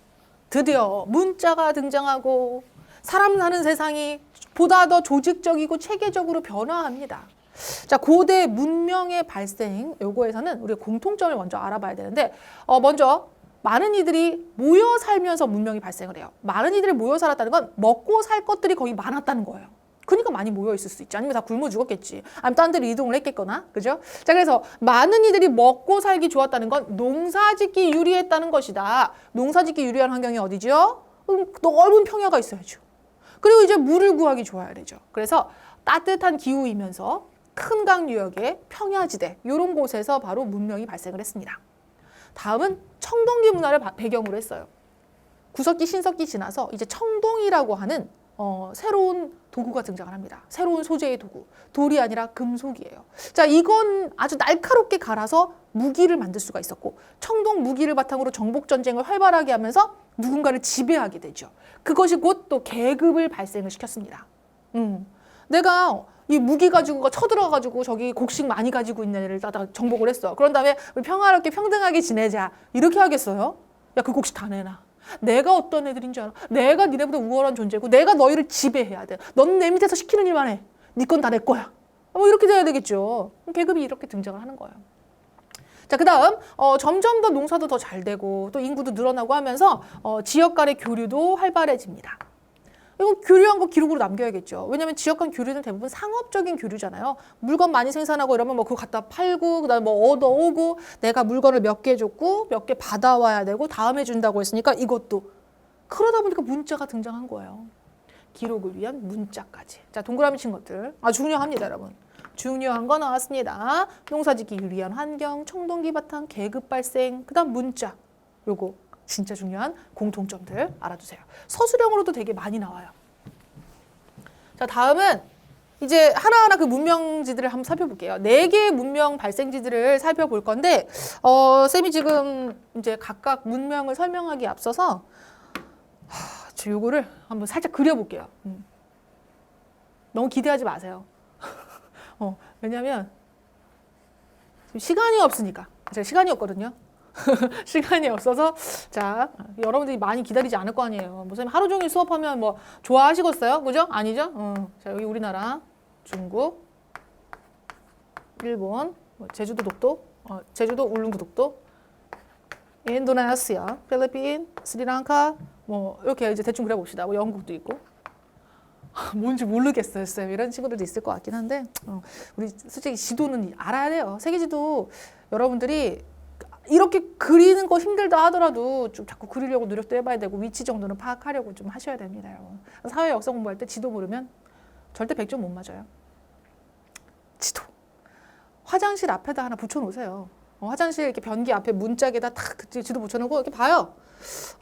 드디어 문자가 등장하고 사람 사는 세상이 보다 더 조직적이고 체계적으로 변화합니다. 자, 고대 문명의 발생, 요거에서는 우리가 공통점을 먼저 알아봐야 되는데, 먼저 많은 이들이 모여 살면서 문명이 발생을 해요. 많은 이들이 모여 살았다는 건 먹고 살 것들이 거의 많았다는 거예요. 그러니까 많이 모여 있을 수 있지. 아니면 다 굶어 죽었겠지. 아니면 딴 데로 이동을 했겠거나, 그죠? 자, 그래서 많은 이들이 먹고 살기 좋았다는 건 농사짓기 유리했다는 것이다. 농사짓기 유리한 환경이 어디죠? 넓은 평야가 있어야죠. 그리고 이제 물을 구하기 좋아야 되죠. 그래서 따뜻한 기후이면서 큰 강 유역의 평야지대 이런 곳에서 바로 문명이 발생을 했습니다. 다음은 청동기 문화를 배경으로 했어요. 구석기, 신석기 지나서 이제 청동이라고 하는 새로운 도구가 등장을 합니다. 새로운 소재의 도구. 돌이 아니라 금속이에요. 자, 이건 아주 날카롭게 갈아서 무기를 만들 수가 있었고 청동 무기를 바탕으로 정복 전쟁을 활발하게 하면서 누군가를 지배하게 되죠. 그것이 곧 또 계급을 발생을 시켰습니다. 내가 이 무기 가지고 쳐들어가지고 저기 곡식 많이 가지고 있는 애를 따다가 정복을 했어. 그런 다음에 우리 평화롭게 평등하게 지내자. 이렇게 하겠어요? 야, 그 곡식 다 내놔. 내가 어떤 애들인 줄 알아? 내가 니네보다 우월한 존재고 내가 너희를 지배해야 돼. 넌 내 밑에서 시키는 일만 해. 네 건 다 내 거야. 뭐 이렇게 돼야 되겠죠. 계급이 이렇게 등장을 하는 거예요. 자, 그 다음 점점 더 농사도 더 잘 되고 또 인구도 늘어나고 하면서 지역 간의 교류도 활발해집니다. 이거 교류한 거 기록으로 남겨야겠죠. 왜냐하면 지역 간 교류는 대부분 상업적인 교류잖아요. 물건 많이 생산하고 이러면 뭐 그거 갖다 팔고 그다음에 뭐 얻어오고 내가 물건을 몇 개 줬고 몇 개 받아와야 되고 다음에 준다고 했으니까 이것도 그러다 보니까 문자가 등장한 거예요. 기록을 위한 문자까지. 자, 동그라미 친 것들 중요합니다, 여러분. 중요한 거 나왔습니다. 농사짓기를 위한 환경, 청동기 바탕, 계급 발생, 그다음 문자. 요거 진짜 중요한 공통점들 알아두세요. 서술형으로도 되게 많이 나와요. 자, 다음은 이제 하나하나 그 문명지들을 한번 살펴볼게요. 4개의 문명 발생지들을 살펴볼 건데 쌤이 지금 이제 각각 문명을 설명하기에 앞서서 저 요거를 한번 살짝 그려볼게요. 너무 기대하지 마세요. 왜냐면 시간이 없으니까. 제가 시간이 없거든요. 시간이 없어서 자, 여러분들이 많이 기다리지 않을 거 아니에요. 선생님 하루 종일 수업하면 뭐 좋아하시겠어요? 그죠? 아니죠? 자, 여기 우리나라, 중국, 일본, 제주도 독도, 제주도 울릉도 독도, 인도네시아, 필리핀, 스리랑카 뭐 이렇게 이제 대충 그려봅시다. 뭐 영국도 있고. 뭔지 모르겠어요, 쌤. 이런 친구들도 있을 것 같긴 한데 우리 솔직히 지도는 알아야 돼요. 세계지도 여러분들이 이렇게 그리는 거 힘들다 하더라도 좀 자꾸 그리려고 노력도 해봐야 되고 위치 정도는 파악하려고 좀 하셔야 됩니다, 여러분. 사회 역사 공부할 때 지도 모르면 절대 100점 못 맞아요. 지도. 화장실 앞에다 하나 붙여놓으세요. 화장실 이렇게 변기 앞에 문짝에다 탁 지도 붙여놓고 이렇게 봐요.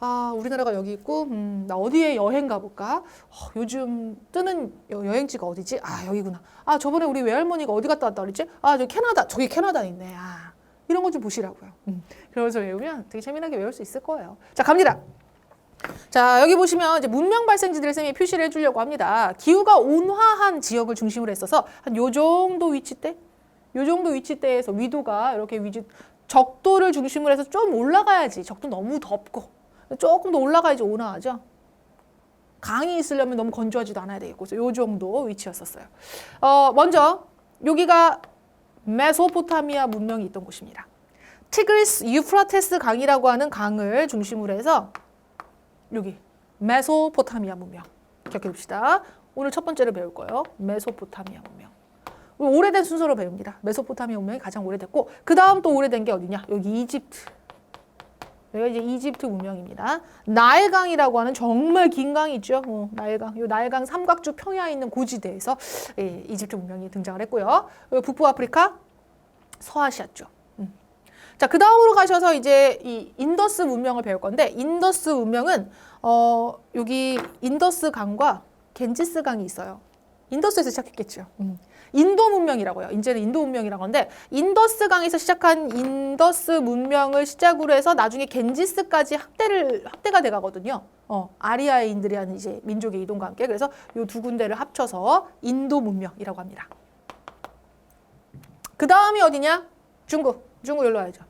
아, 우리나라가 여기 있고, 나 어디에 여행 가볼까? 요즘 뜨는 여행지가 어디지? 아, 여기구나. 아, 저번에 우리 외할머니가 어디 갔다 왔다 그랬지? 아, 저기 캐나다. 저기 캐나다 있네. 아, 이런 거 좀 보시라고요. 그러면서 외우면 되게 재미나게 외울 수 있을 거예요. 자, 갑니다. 자, 여기 보시면 이제 문명 발생지들을 쌤이 표시를 해주려고 합니다. 기후가 온화한 지역을 중심으로 했어서 한 요 정도 위치대? 요 정도 위치대에서 위도가 이렇게 적도를 중심으로 해서 좀 올라가야지. 적도 너무 덥고 조금 더 올라가야지 온화하죠. 강이 있으려면 너무 건조하지도 않아야 되겠고 그래서 요 정도 위치였었어요. 먼저 여기가 메소포타미아 문명이 있던 곳입니다. 티그리스 유프라테스 강이라고 하는 강을 중심으로 해서 여기 메소포타미아 문명 기억해둡시다. 오늘 첫 번째로 배울 거예요. 메소포타미아 문명. 오래된 순서로 배웁니다. 메소포타미아 문명이 가장 오래됐고 그 다음 또 오래된 게 어디냐? 여기 이집트. 여기가 이제 이집트 문명입니다. 나일강이라고 하는 정말 긴 강이 있죠. 나일강. 이 나일강 삼각주 평야에 있는 고지대에서 이집트 문명이 등장을 했고요. 북부 아프리카, 서아시아 쪽. 자, 그 다음으로 가셔서 이제 이 인더스 문명을 배울 건데 인더스 문명은 여기 인더스 강과 겐지스 강이 있어요. 인더스에서 시작했겠죠. 인도 문명이라고요. 이제는 인도 문명이라고 하는데 인더스 강에서 시작한 인더스 문명을 시작으로 해서 나중에 겐지스까지 확대가 돼 가거든요. 아리아인들이라는 이제 민족의 이동과 함께. 그래서 이 두 군데를 합쳐서 인도 문명이라고 합니다. 그 다음이 어디냐? 중국 여기로 와야죠.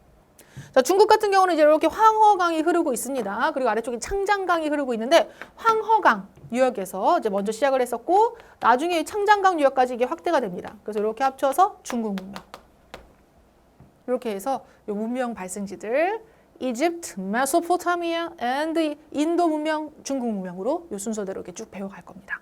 자, 중국 같은 경우는 이제 이렇게 황허강이 흐르고 있습니다. 그리고 아래쪽에 창장강이 흐르고 있는데 황허강 유역에서 이제 먼저 시작을 했었고 나중에 창장강 유역까지 이게 확대가 됩니다. 그래서 이렇게 합쳐서 중국 문명. 이렇게 해서 이 문명 발생지들 이집트, 메소포타미아, and 인도 문명, 중국 문명으로 이 순서대로 이렇게 쭉 배워갈 겁니다.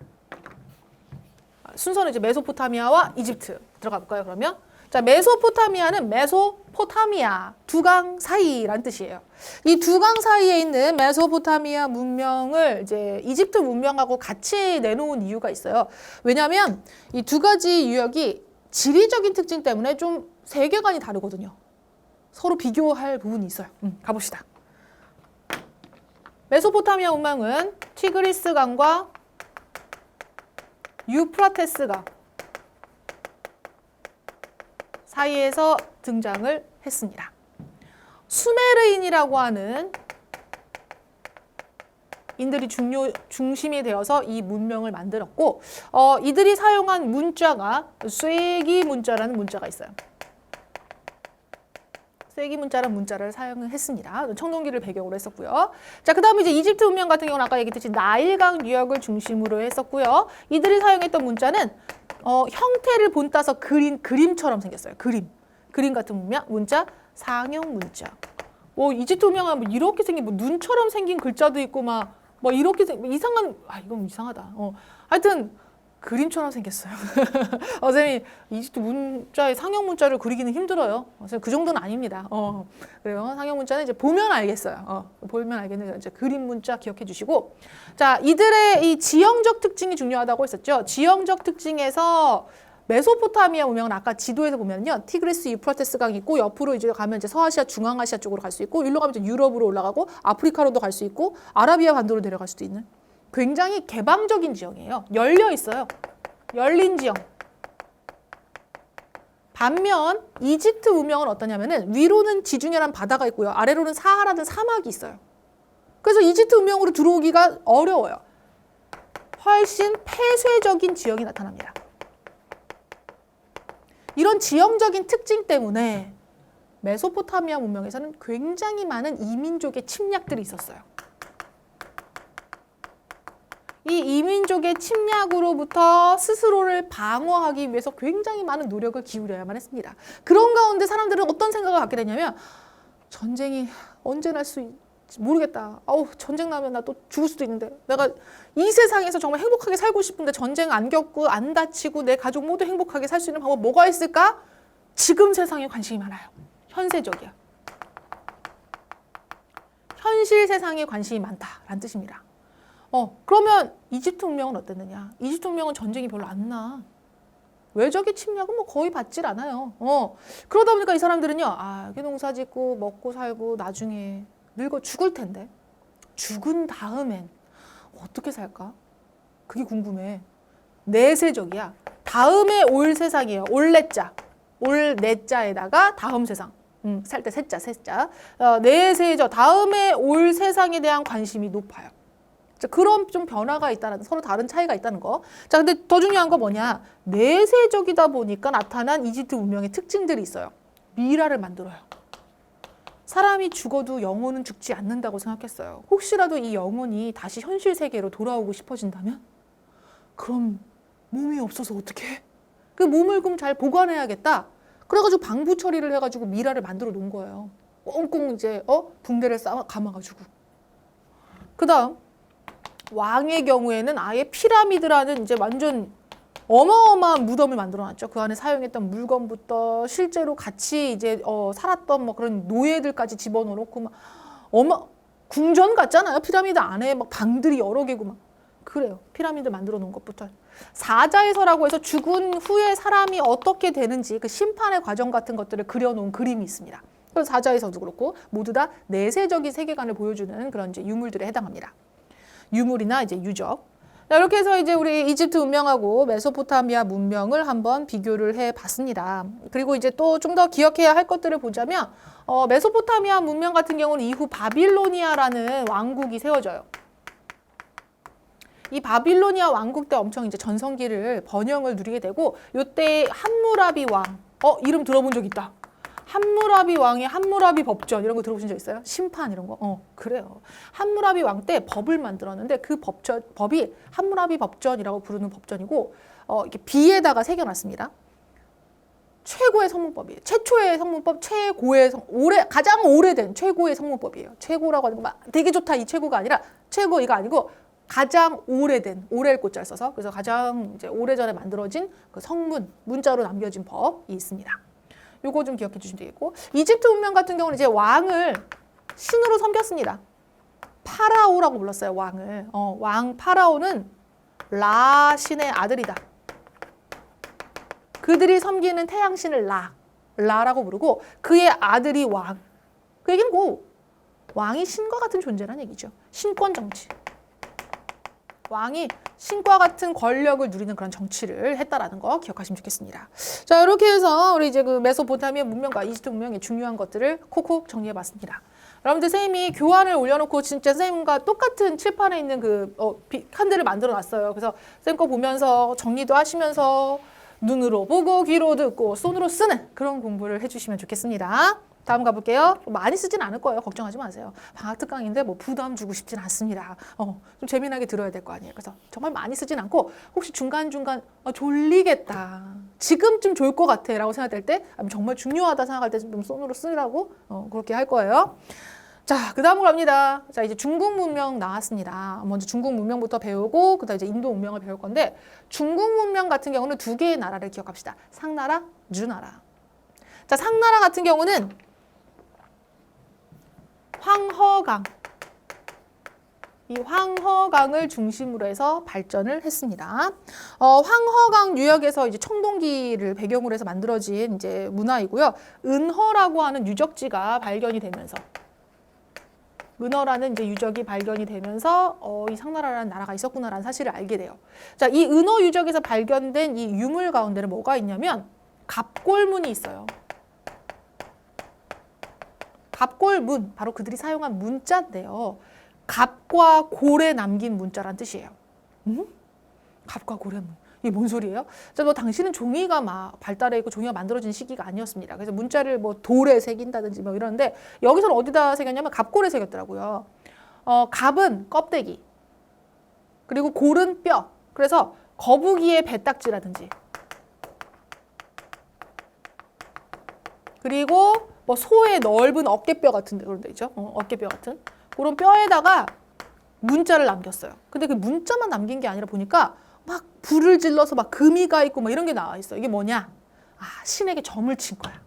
순서는 이제 메소포타미아와 이집트 들어가 볼까요? 그러면 자, 메소포타미아는 메소포타미아, 두강 사이라는 뜻이에요. 이 두강 사이에 있는 메소포타미아 문명을 이제 이집트 문명하고 같이 내놓은 이유가 있어요. 왜냐하면 이 두 가지 유역이 지리적인 특징 때문에 좀 세계관이 다르거든요. 서로 비교할 부분이 있어요. 가봅시다. 메소포타미아 문명은 티그리스 강과 유프라테스 강 사이에서 등장을 했습니다. 수메르인이라고 하는 인들이 중심이 되어서 이 문명을 만들었고 이들이 사용한 문자가 쇠기 문자라는 문자가 있어요. 쇠기 문자라는 문자를 사용했습니다. 청동기를 배경으로 했었고요. 자, 그 다음에 이제 이집트 문명 같은 경우는 아까 얘기했듯이 나일강 유역을 중심으로 했었고요. 이들이 사용했던 문자는 형태를 본따서 그린 그림처럼 생겼어요. 그림 같은 문자, 상형 문자. 이집트 문명은 뭐 이렇게 생긴 눈처럼 생긴 글자도 있고 막 이렇게 이상한 이건 이상하다. 하여튼 그림처럼 생겼어요. 선생님이 이집트 문자의 상형 문자를 그리기는 힘들어요. 그 정도는 아닙니다. 그래요. 상형 문자는 이제 보면 알겠어요. 보면 알겠는데 이제 그림 문자 기억해 주시고, 자, 이들의 이 지형적 특징이 중요하다고 했었죠. 지형적 특징에서 메소포타미아 문명은 아까 지도에서 보면요, 티그리스 유프라테스 강이 있고 옆으로 이제 가면 이제 서아시아, 중앙아시아 쪽으로 갈 수 있고, 일로 가면 이제 유럽으로 올라가고 아프리카로도 갈 수 있고 아라비아 반도로 내려갈 수도 있는 굉장히 개방적인 지형이에요. 열려 있어요. 열린 지형. 반면 이집트 문명은 어떠냐면은 위로는 지중해란 바다가 있고요. 아래로는 사하라든 사막이 있어요. 그래서 이집트 문명으로 들어오기가 어려워요. 훨씬 폐쇄적인 지형이 나타납니다. 이런 지형적인 특징 때문에 메소포타미아 문명에서는 굉장히 많은 이민족의 침략들이 있었어요. 이 이민족의 침략으로부터 스스로를 방어하기 위해서 굉장히 많은 노력을 기울여야만 했습니다. 그런 가운데 사람들은 어떤 생각을 갖게 되냐면 전쟁이 언제 날 수 있을지 모르겠다. 전쟁 나면 나 또 죽을 수도 있는데 내가 이 세상에서 정말 행복하게 살고 싶은데 전쟁 안 겪고 안 다치고 내 가족 모두 행복하게 살 수 있는 방법 뭐가 있을까? 지금 세상에 관심이 많아요. 현세적이야. 현실 세상에 관심이 많다라는 뜻입니다. 그러면 이집트 문명은 어땠느냐? 이집트 문명은 전쟁이 별로 안 나. 외적의 침략은 뭐 거의 받질 않아요. 그러다 보니까 이 사람들은요, 이렇게 농사 짓고 먹고 살고 나중에 늙어 죽을 텐데 죽은 다음엔 어떻게 살까? 그게 궁금해. 내세적이야. 다음에 올 세상이에요. 올내자. 올내자에다가 다음 세상. 살 때 세자. 내세적. 다음에 올 세상에 대한 관심이 높아요. 그런 좀 변화가 있다는, 서로 다른 차이가 있다는 거. 자, 근데 더 중요한 거 뭐냐? 내세적이다 보니까 나타난 이집트 문명의 특징들이 있어요. 미라를 만들어요. 사람이 죽어도 영혼은 죽지 않는다고 생각했어요. 혹시라도 이 영혼이 다시 현실 세계로 돌아오고 싶어진다면? 그럼 몸이 없어서 어떡해? 그 몸을 그럼 잘 보관해야겠다. 그래가지고 방부 처리를 해가지고 미라를 만들어 놓은 거예요. 꽁꽁 이제 붕대를 감아가지고. 그 다음 왕의 경우에는 아예 피라미드라는 이제 완전 어마어마한 무덤을 만들어놨죠. 그 안에 사용했던 물건부터 실제로 같이 이제 살았던 뭐 그런 노예들까지 집어넣어놓고 막 궁전 같잖아요. 피라미드 안에 막 방들이 여러 개고 막 그래요. 피라미드 만들어 놓은 것부터. 사자에서라고 해서 죽은 후에 사람이 어떻게 되는지 그 심판의 과정 같은 것들을 그려놓은 그림이 있습니다. 그래서 사자에서도 그렇고 모두 다 내세적인 세계관을 보여주는 그런 이제 유물들에 해당합니다. 유물이나 이제 유적. 자, 이렇게 해서 이제 우리 이집트 문명하고 메소포타미아 문명을 한번 비교를 해봤습니다. 그리고 이제 또 좀 더 기억해야 할 것들을 보자면 메소포타미아 문명 같은 경우는 이후 바빌로니아라는 왕국이 세워져요. 이 바빌로니아 왕국 때 엄청 이제 전성기를 번영을 누리게 되고 이때 함무라비 왕, 이름 들어본 적 있다. 함무라비 왕의 함무라비 법전 이런 거 들어보신 적 있어요? 심판 이런 거? 그래요. 함무라비 왕 때 법을 만들었는데 그 법이 함무라비 법전이라고 부르는 법전이고 이렇게 비에다가 새겨놨습니다. 최고의 성문법이에요. 최초의 성문법, 가장 오래된 최고의 성문법이에요. 최고라고 하는 거 되게 좋다 이 최고가 아니라 최고 이거 아니고 가장 오래된, 오래일 꽃자를 써서 그래서 가장 이제 오래전에 만들어진 그 성문, 문자로 남겨진 법이 있습니다. 요거 좀 기억해 주시면 되겠고, 이집트 문명 같은 경우는 이제 왕을 신으로 섬겼습니다. 파라오라고 불렀어요, 왕을. 왕 파라오는 라 신의 아들이다. 그들이 섬기는 태양신을 라라고 부르고 그의 아들이 왕. 그 얘기는 뭐 왕이 신과 같은 존재라는 얘기죠. 신권 정치. 왕이 신과 같은 권력을 누리는 그런 정치를 했다라는 거 기억하시면 좋겠습니다. 자, 이렇게 해서 우리 이제 그 메소포타미아 문명과 이집트 문명의 중요한 것들을 콕콕 정리해봤습니다. 여러분들 선생님이 교환을 올려놓고 진짜 선생님과 똑같은 칠판에 있는 그 칸들을 만들어놨어요. 그래서 선생님 거 보면서 정리도 하시면서 눈으로 보고 귀로 듣고 손으로 쓰는 그런 공부를 해주시면 좋겠습니다. 다음 가볼게요. 많이 쓰진 않을 거예요. 걱정하지 마세요. 방학 특강인데 뭐 부담 주고 싶진 않습니다. 좀 재미나게 들어야 될 거 아니에요. 그래서 정말 많이 쓰진 않고 혹시 중간중간 졸리겠다. 지금쯤 졸 것 같아 라고 생각될 때 정말 중요하다 생각할 때 좀 손으로 쓰라고 그렇게 할 거예요. 자, 그 다음으로 갑니다. 자, 이제 중국 문명 나왔습니다. 먼저 중국 문명부터 배우고 그다음 이제 인도 문명을 배울 건데 중국 문명 같은 경우는 두 개의 나라를 기억합시다. 상나라, 주나라. 자, 상나라 같은 경우는 황허강, 이 황허강을 중심으로 해서 발전을 했습니다. 황허강 유역에서 이제 청동기를 배경으로 해서 만들어진 이제 문화이고요. 은허라고 하는 유적지가 발견이 되면서 은허라는 이제 유적이 발견이 되면서 이 상나라라는 나라가 있었구나라는 사실을 알게 돼요. 자, 이 은허 유적에서 발견된 이 유물 가운데는 뭐가 있냐면 갑골문이 있어요. 갑골문, 바로 그들이 사용한 문자인데요. 갑과 골에 남긴 문자란 뜻이에요. 갑과 골의 문. 이게 뭔 소리예요? 자, 뭐 당시는 종이가 막 발달해 있고 종이가 만들어진 시기가 아니었습니다. 그래서 문자를 뭐 돌에 새긴다든지 뭐 이러는데 여기서는 어디다 새겼냐면 갑골에 새겼더라고요. 갑은 껍데기, 그리고 골은 뼈. 그래서 거북이의 배딱지라든지, 그리고 뭐 소의 넓은 어깨뼈 같은 데 그런 데 있죠. 어깨뼈 같은 그런 뼈에다가 문자를 남겼어요. 근데 그 문자만 남긴 게 아니라 보니까 막 불을 질러서 막 금이 가 있고 막 이런 게 나와 있어. 이게 뭐냐? 신에게 점을 친 거야.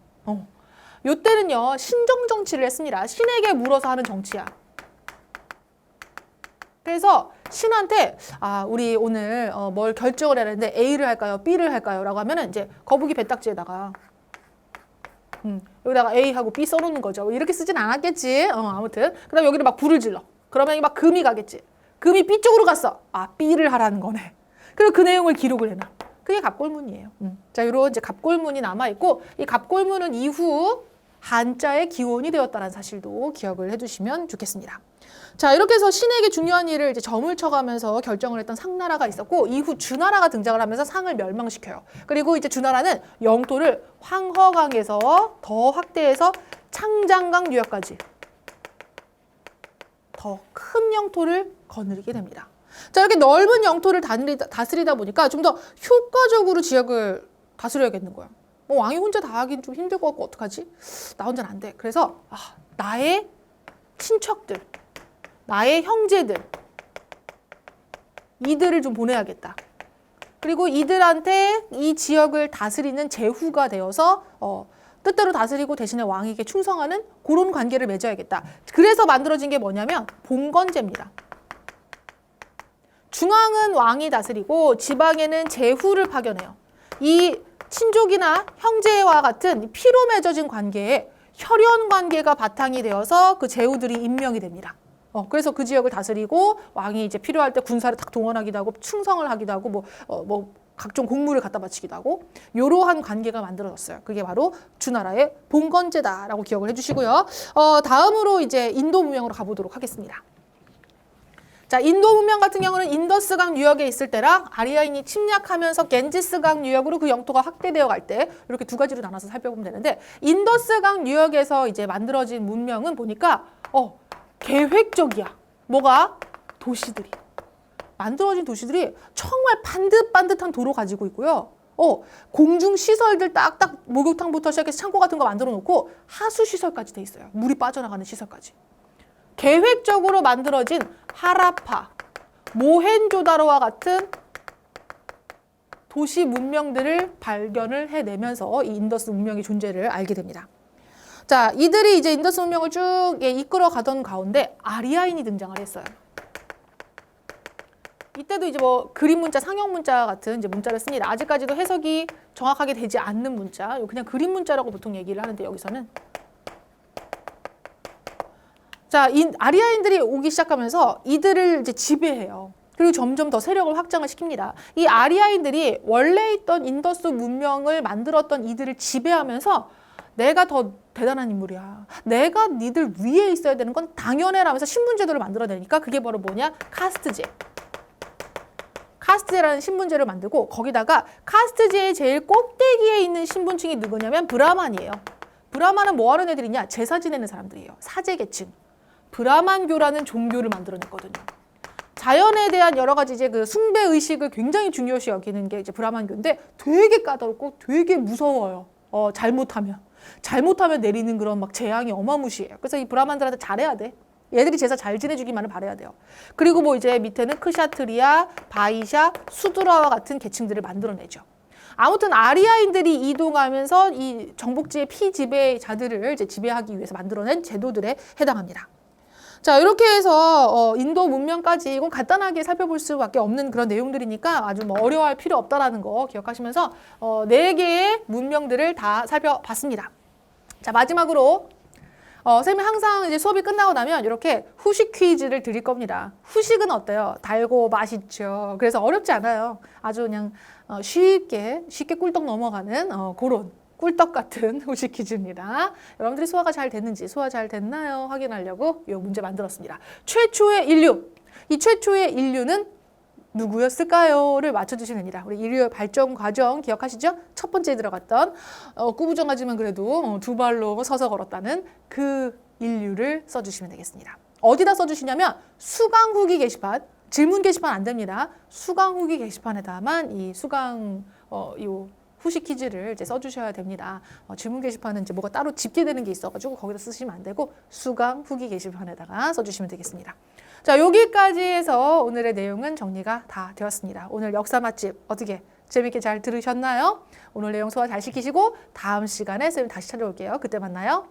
요때는요 신정 정치를 했습니다. 신에게 물어서 하는 정치야. 그래서 신한테 우리 오늘 뭘 결정을 해야 하는데 A를 할까요? B를 할까요? 라고 하면은 이제 거북이 배딱지에다가 여기다가 A하고 B 써놓는 거죠. 이렇게 쓰진 않았겠지. 아무튼 그다음 여기를 막 불을 질러. 그러면 막 금이 가겠지. 금이 B 쪽으로 갔어. B를 하라는 거네. 그리고 그 내용을 기록을 해놔. 그게 갑골문이에요. 자, 이런 이제 갑골문이 남아 있고 이 갑골문은 이후 한자의 기원이 되었다는 사실도 기억을 해두시면 좋겠습니다. 자, 이렇게 해서 신에게 중요한 일을 이제 점을 쳐가면서 결정을 했던 상나라가 있었고 이후 주나라가 등장을 하면서 상을 멸망시켜요. 그리고 이제 주나라는 영토를 황허강에서 더 확대해서 창장강 유역까지 더 큰 영토를 거느리게 됩니다. 자, 이렇게 넓은 영토를 다스리다 보니까 좀 더 효과적으로 지역을 다스려야겠는 거야. 왕이 혼자 다 하긴 좀 힘들 것 같고 어떡하지? 나 혼자는 안 돼. 그래서 나의 친척들, 나의 형제들, 이들을 좀 보내야겠다. 그리고 이들한테 이 지역을 다스리는 제후가 되어서 뜻대로 다스리고 대신에 왕에게 충성하는 그런 관계를 맺어야겠다. 그래서 만들어진 게 뭐냐면 봉건제입니다. 중앙은 왕이 다스리고 지방에는 제후를 파견해요. 이 친족이나 형제와 같은 피로 맺어진 관계에 혈연 관계가 바탕이 되어서 그 제후들이 임명이 됩니다. 그래서 그 지역을 다스리고 왕이 이제 필요할 때 군사를 딱 동원하기도 하고 충성을 하기도 하고 뭐 각종 공무를 갖다 바치기도 하고 이러한 관계가 만들어졌어요. 그게 바로 주나라의 봉건제다라고 기억을 해주시고요. 다음으로 이제 인도 문명으로 가보도록 하겠습니다. 자, 인도 문명 같은 경우는 인더스강 유역에 있을 때랑 아리아인이 침략하면서 겐지스강 유역으로 그 영토가 확대되어 갈 때 이렇게 두 가지로 나눠서 살펴보면 되는데 인더스강 유역에서 이제 만들어진 문명은 보니까 계획적이야. 뭐가? 도시들이. 만들어진 도시들이 정말 반듯반듯한 도로 가지고 있고요. 공중 시설들 딱딱 목욕탕부터 시작해서 창고 같은 거 만들어 놓고 하수 시설까지 돼 있어요. 물이 빠져나가는 시설까지. 계획적으로 만들어진 하라파, 모헨조다로와 같은 도시 문명들을 발견을 해내면서 이 인더스 문명의 존재를 알게 됩니다. 자, 이들이 이제 인더스 문명을 쭉 이끌어 가던 가운데 아리아인이 등장을 했어요. 이때도 이제 뭐 그림 문자, 상형 문자 같은 이제 문자를 씁니다. 아직까지도 해석이 정확하게 되지 않는 문자, 그냥 그림 문자라고 보통 얘기를 하는데 여기서는 자, 이 아리아인들이 오기 시작하면서 이들을 이제 지배해요. 그리고 점점 더 세력을 확장을 시킵니다. 이 아리아인들이 원래 있던 인더스 문명을 만들었던 이들을 지배하면서 내가 더 대단한 인물이야. 내가 니들 위에 있어야 되는 건 당연해라면서 신분제도를 만들어내니까 그게 바로 뭐냐? 카스트제. 카스트제라는 신분제를 만들고 거기다가 카스트제의 제일 꼭대기에 있는 신분층이 누구냐면 브라만이에요. 브라만은 뭐 하는 애들이냐? 제사 지내는 사람들이에요. 사제계층. 브라만교라는 종교를 만들어냈거든요. 자연에 대한 여러 가지 이제 그 숭배 의식을 굉장히 중요시 여기는 게 이제 브라만교인데 되게 까다롭고 되게 무서워요. 잘못하면 내리는 그런 막 재앙이 어마무시해요. 그래서 이 브라만들한테 잘해야 돼. 얘들이 제사 잘 지내주기만을 바라야 돼요. 그리고 뭐 이제 밑에는 크샤트리아, 바이샤, 수드라와 같은 계층들을 만들어내죠. 아무튼 아리아인들이 이동하면서 이 정복지의 피지배자들을 이제 지배하기 위해서 만들어낸 제도들에 해당합니다. 자, 이렇게 해서 인도 문명까지 이건 간단하게 살펴볼 수밖에 없는 그런 내용들이니까 아주 뭐 어려워할 필요 없다라는 거 기억하시면서 4개의 문명들을 다 살펴봤습니다. 자, 마지막으로 쌤이 항상 이제 수업이 끝나고 나면 이렇게 후식 퀴즈를 드릴 겁니다. 후식은 어때요? 달고 맛있죠. 그래서 어렵지 않아요. 아주 그냥 쉽게 꿀떡 넘어가는 그런 꿀떡 같은 후식 퀴즈입니다. 여러분들이 소화가 잘 됐는지, 소화 잘 됐나요? 확인하려고 이 문제 만들었습니다. 최초의 인류. 이 최초의 인류는 누구였을까요?를 맞춰주시면 됩니다. 우리 인류의 발전 과정 기억하시죠? 첫 번째에 들어갔던 꾸부정하지만 그래도 2발로 서서 걸었다는 그 인류를 써주시면 되겠습니다. 어디다 써주시냐면 수강 후기 게시판, 질문 게시판 안 됩니다. 수강 후기 게시판에다만 이 수강 요 후식 퀴즈를 이제 써주셔야 됩니다. 질문 게시판은 이제 뭐가 따로 집계되는 게 있어가지고 거기다 쓰시면 안 되고 수강 후기 게시판에다가 써주시면 되겠습니다. 자, 여기까지 해서 오늘의 내용은 정리가 다 되었습니다. 오늘 역사 맛집 어떻게 재밌게 잘 들으셨나요? 오늘 내용 소화 잘 시키시고 다음 시간에 쌤이 다시 찾아올게요. 그때 만나요.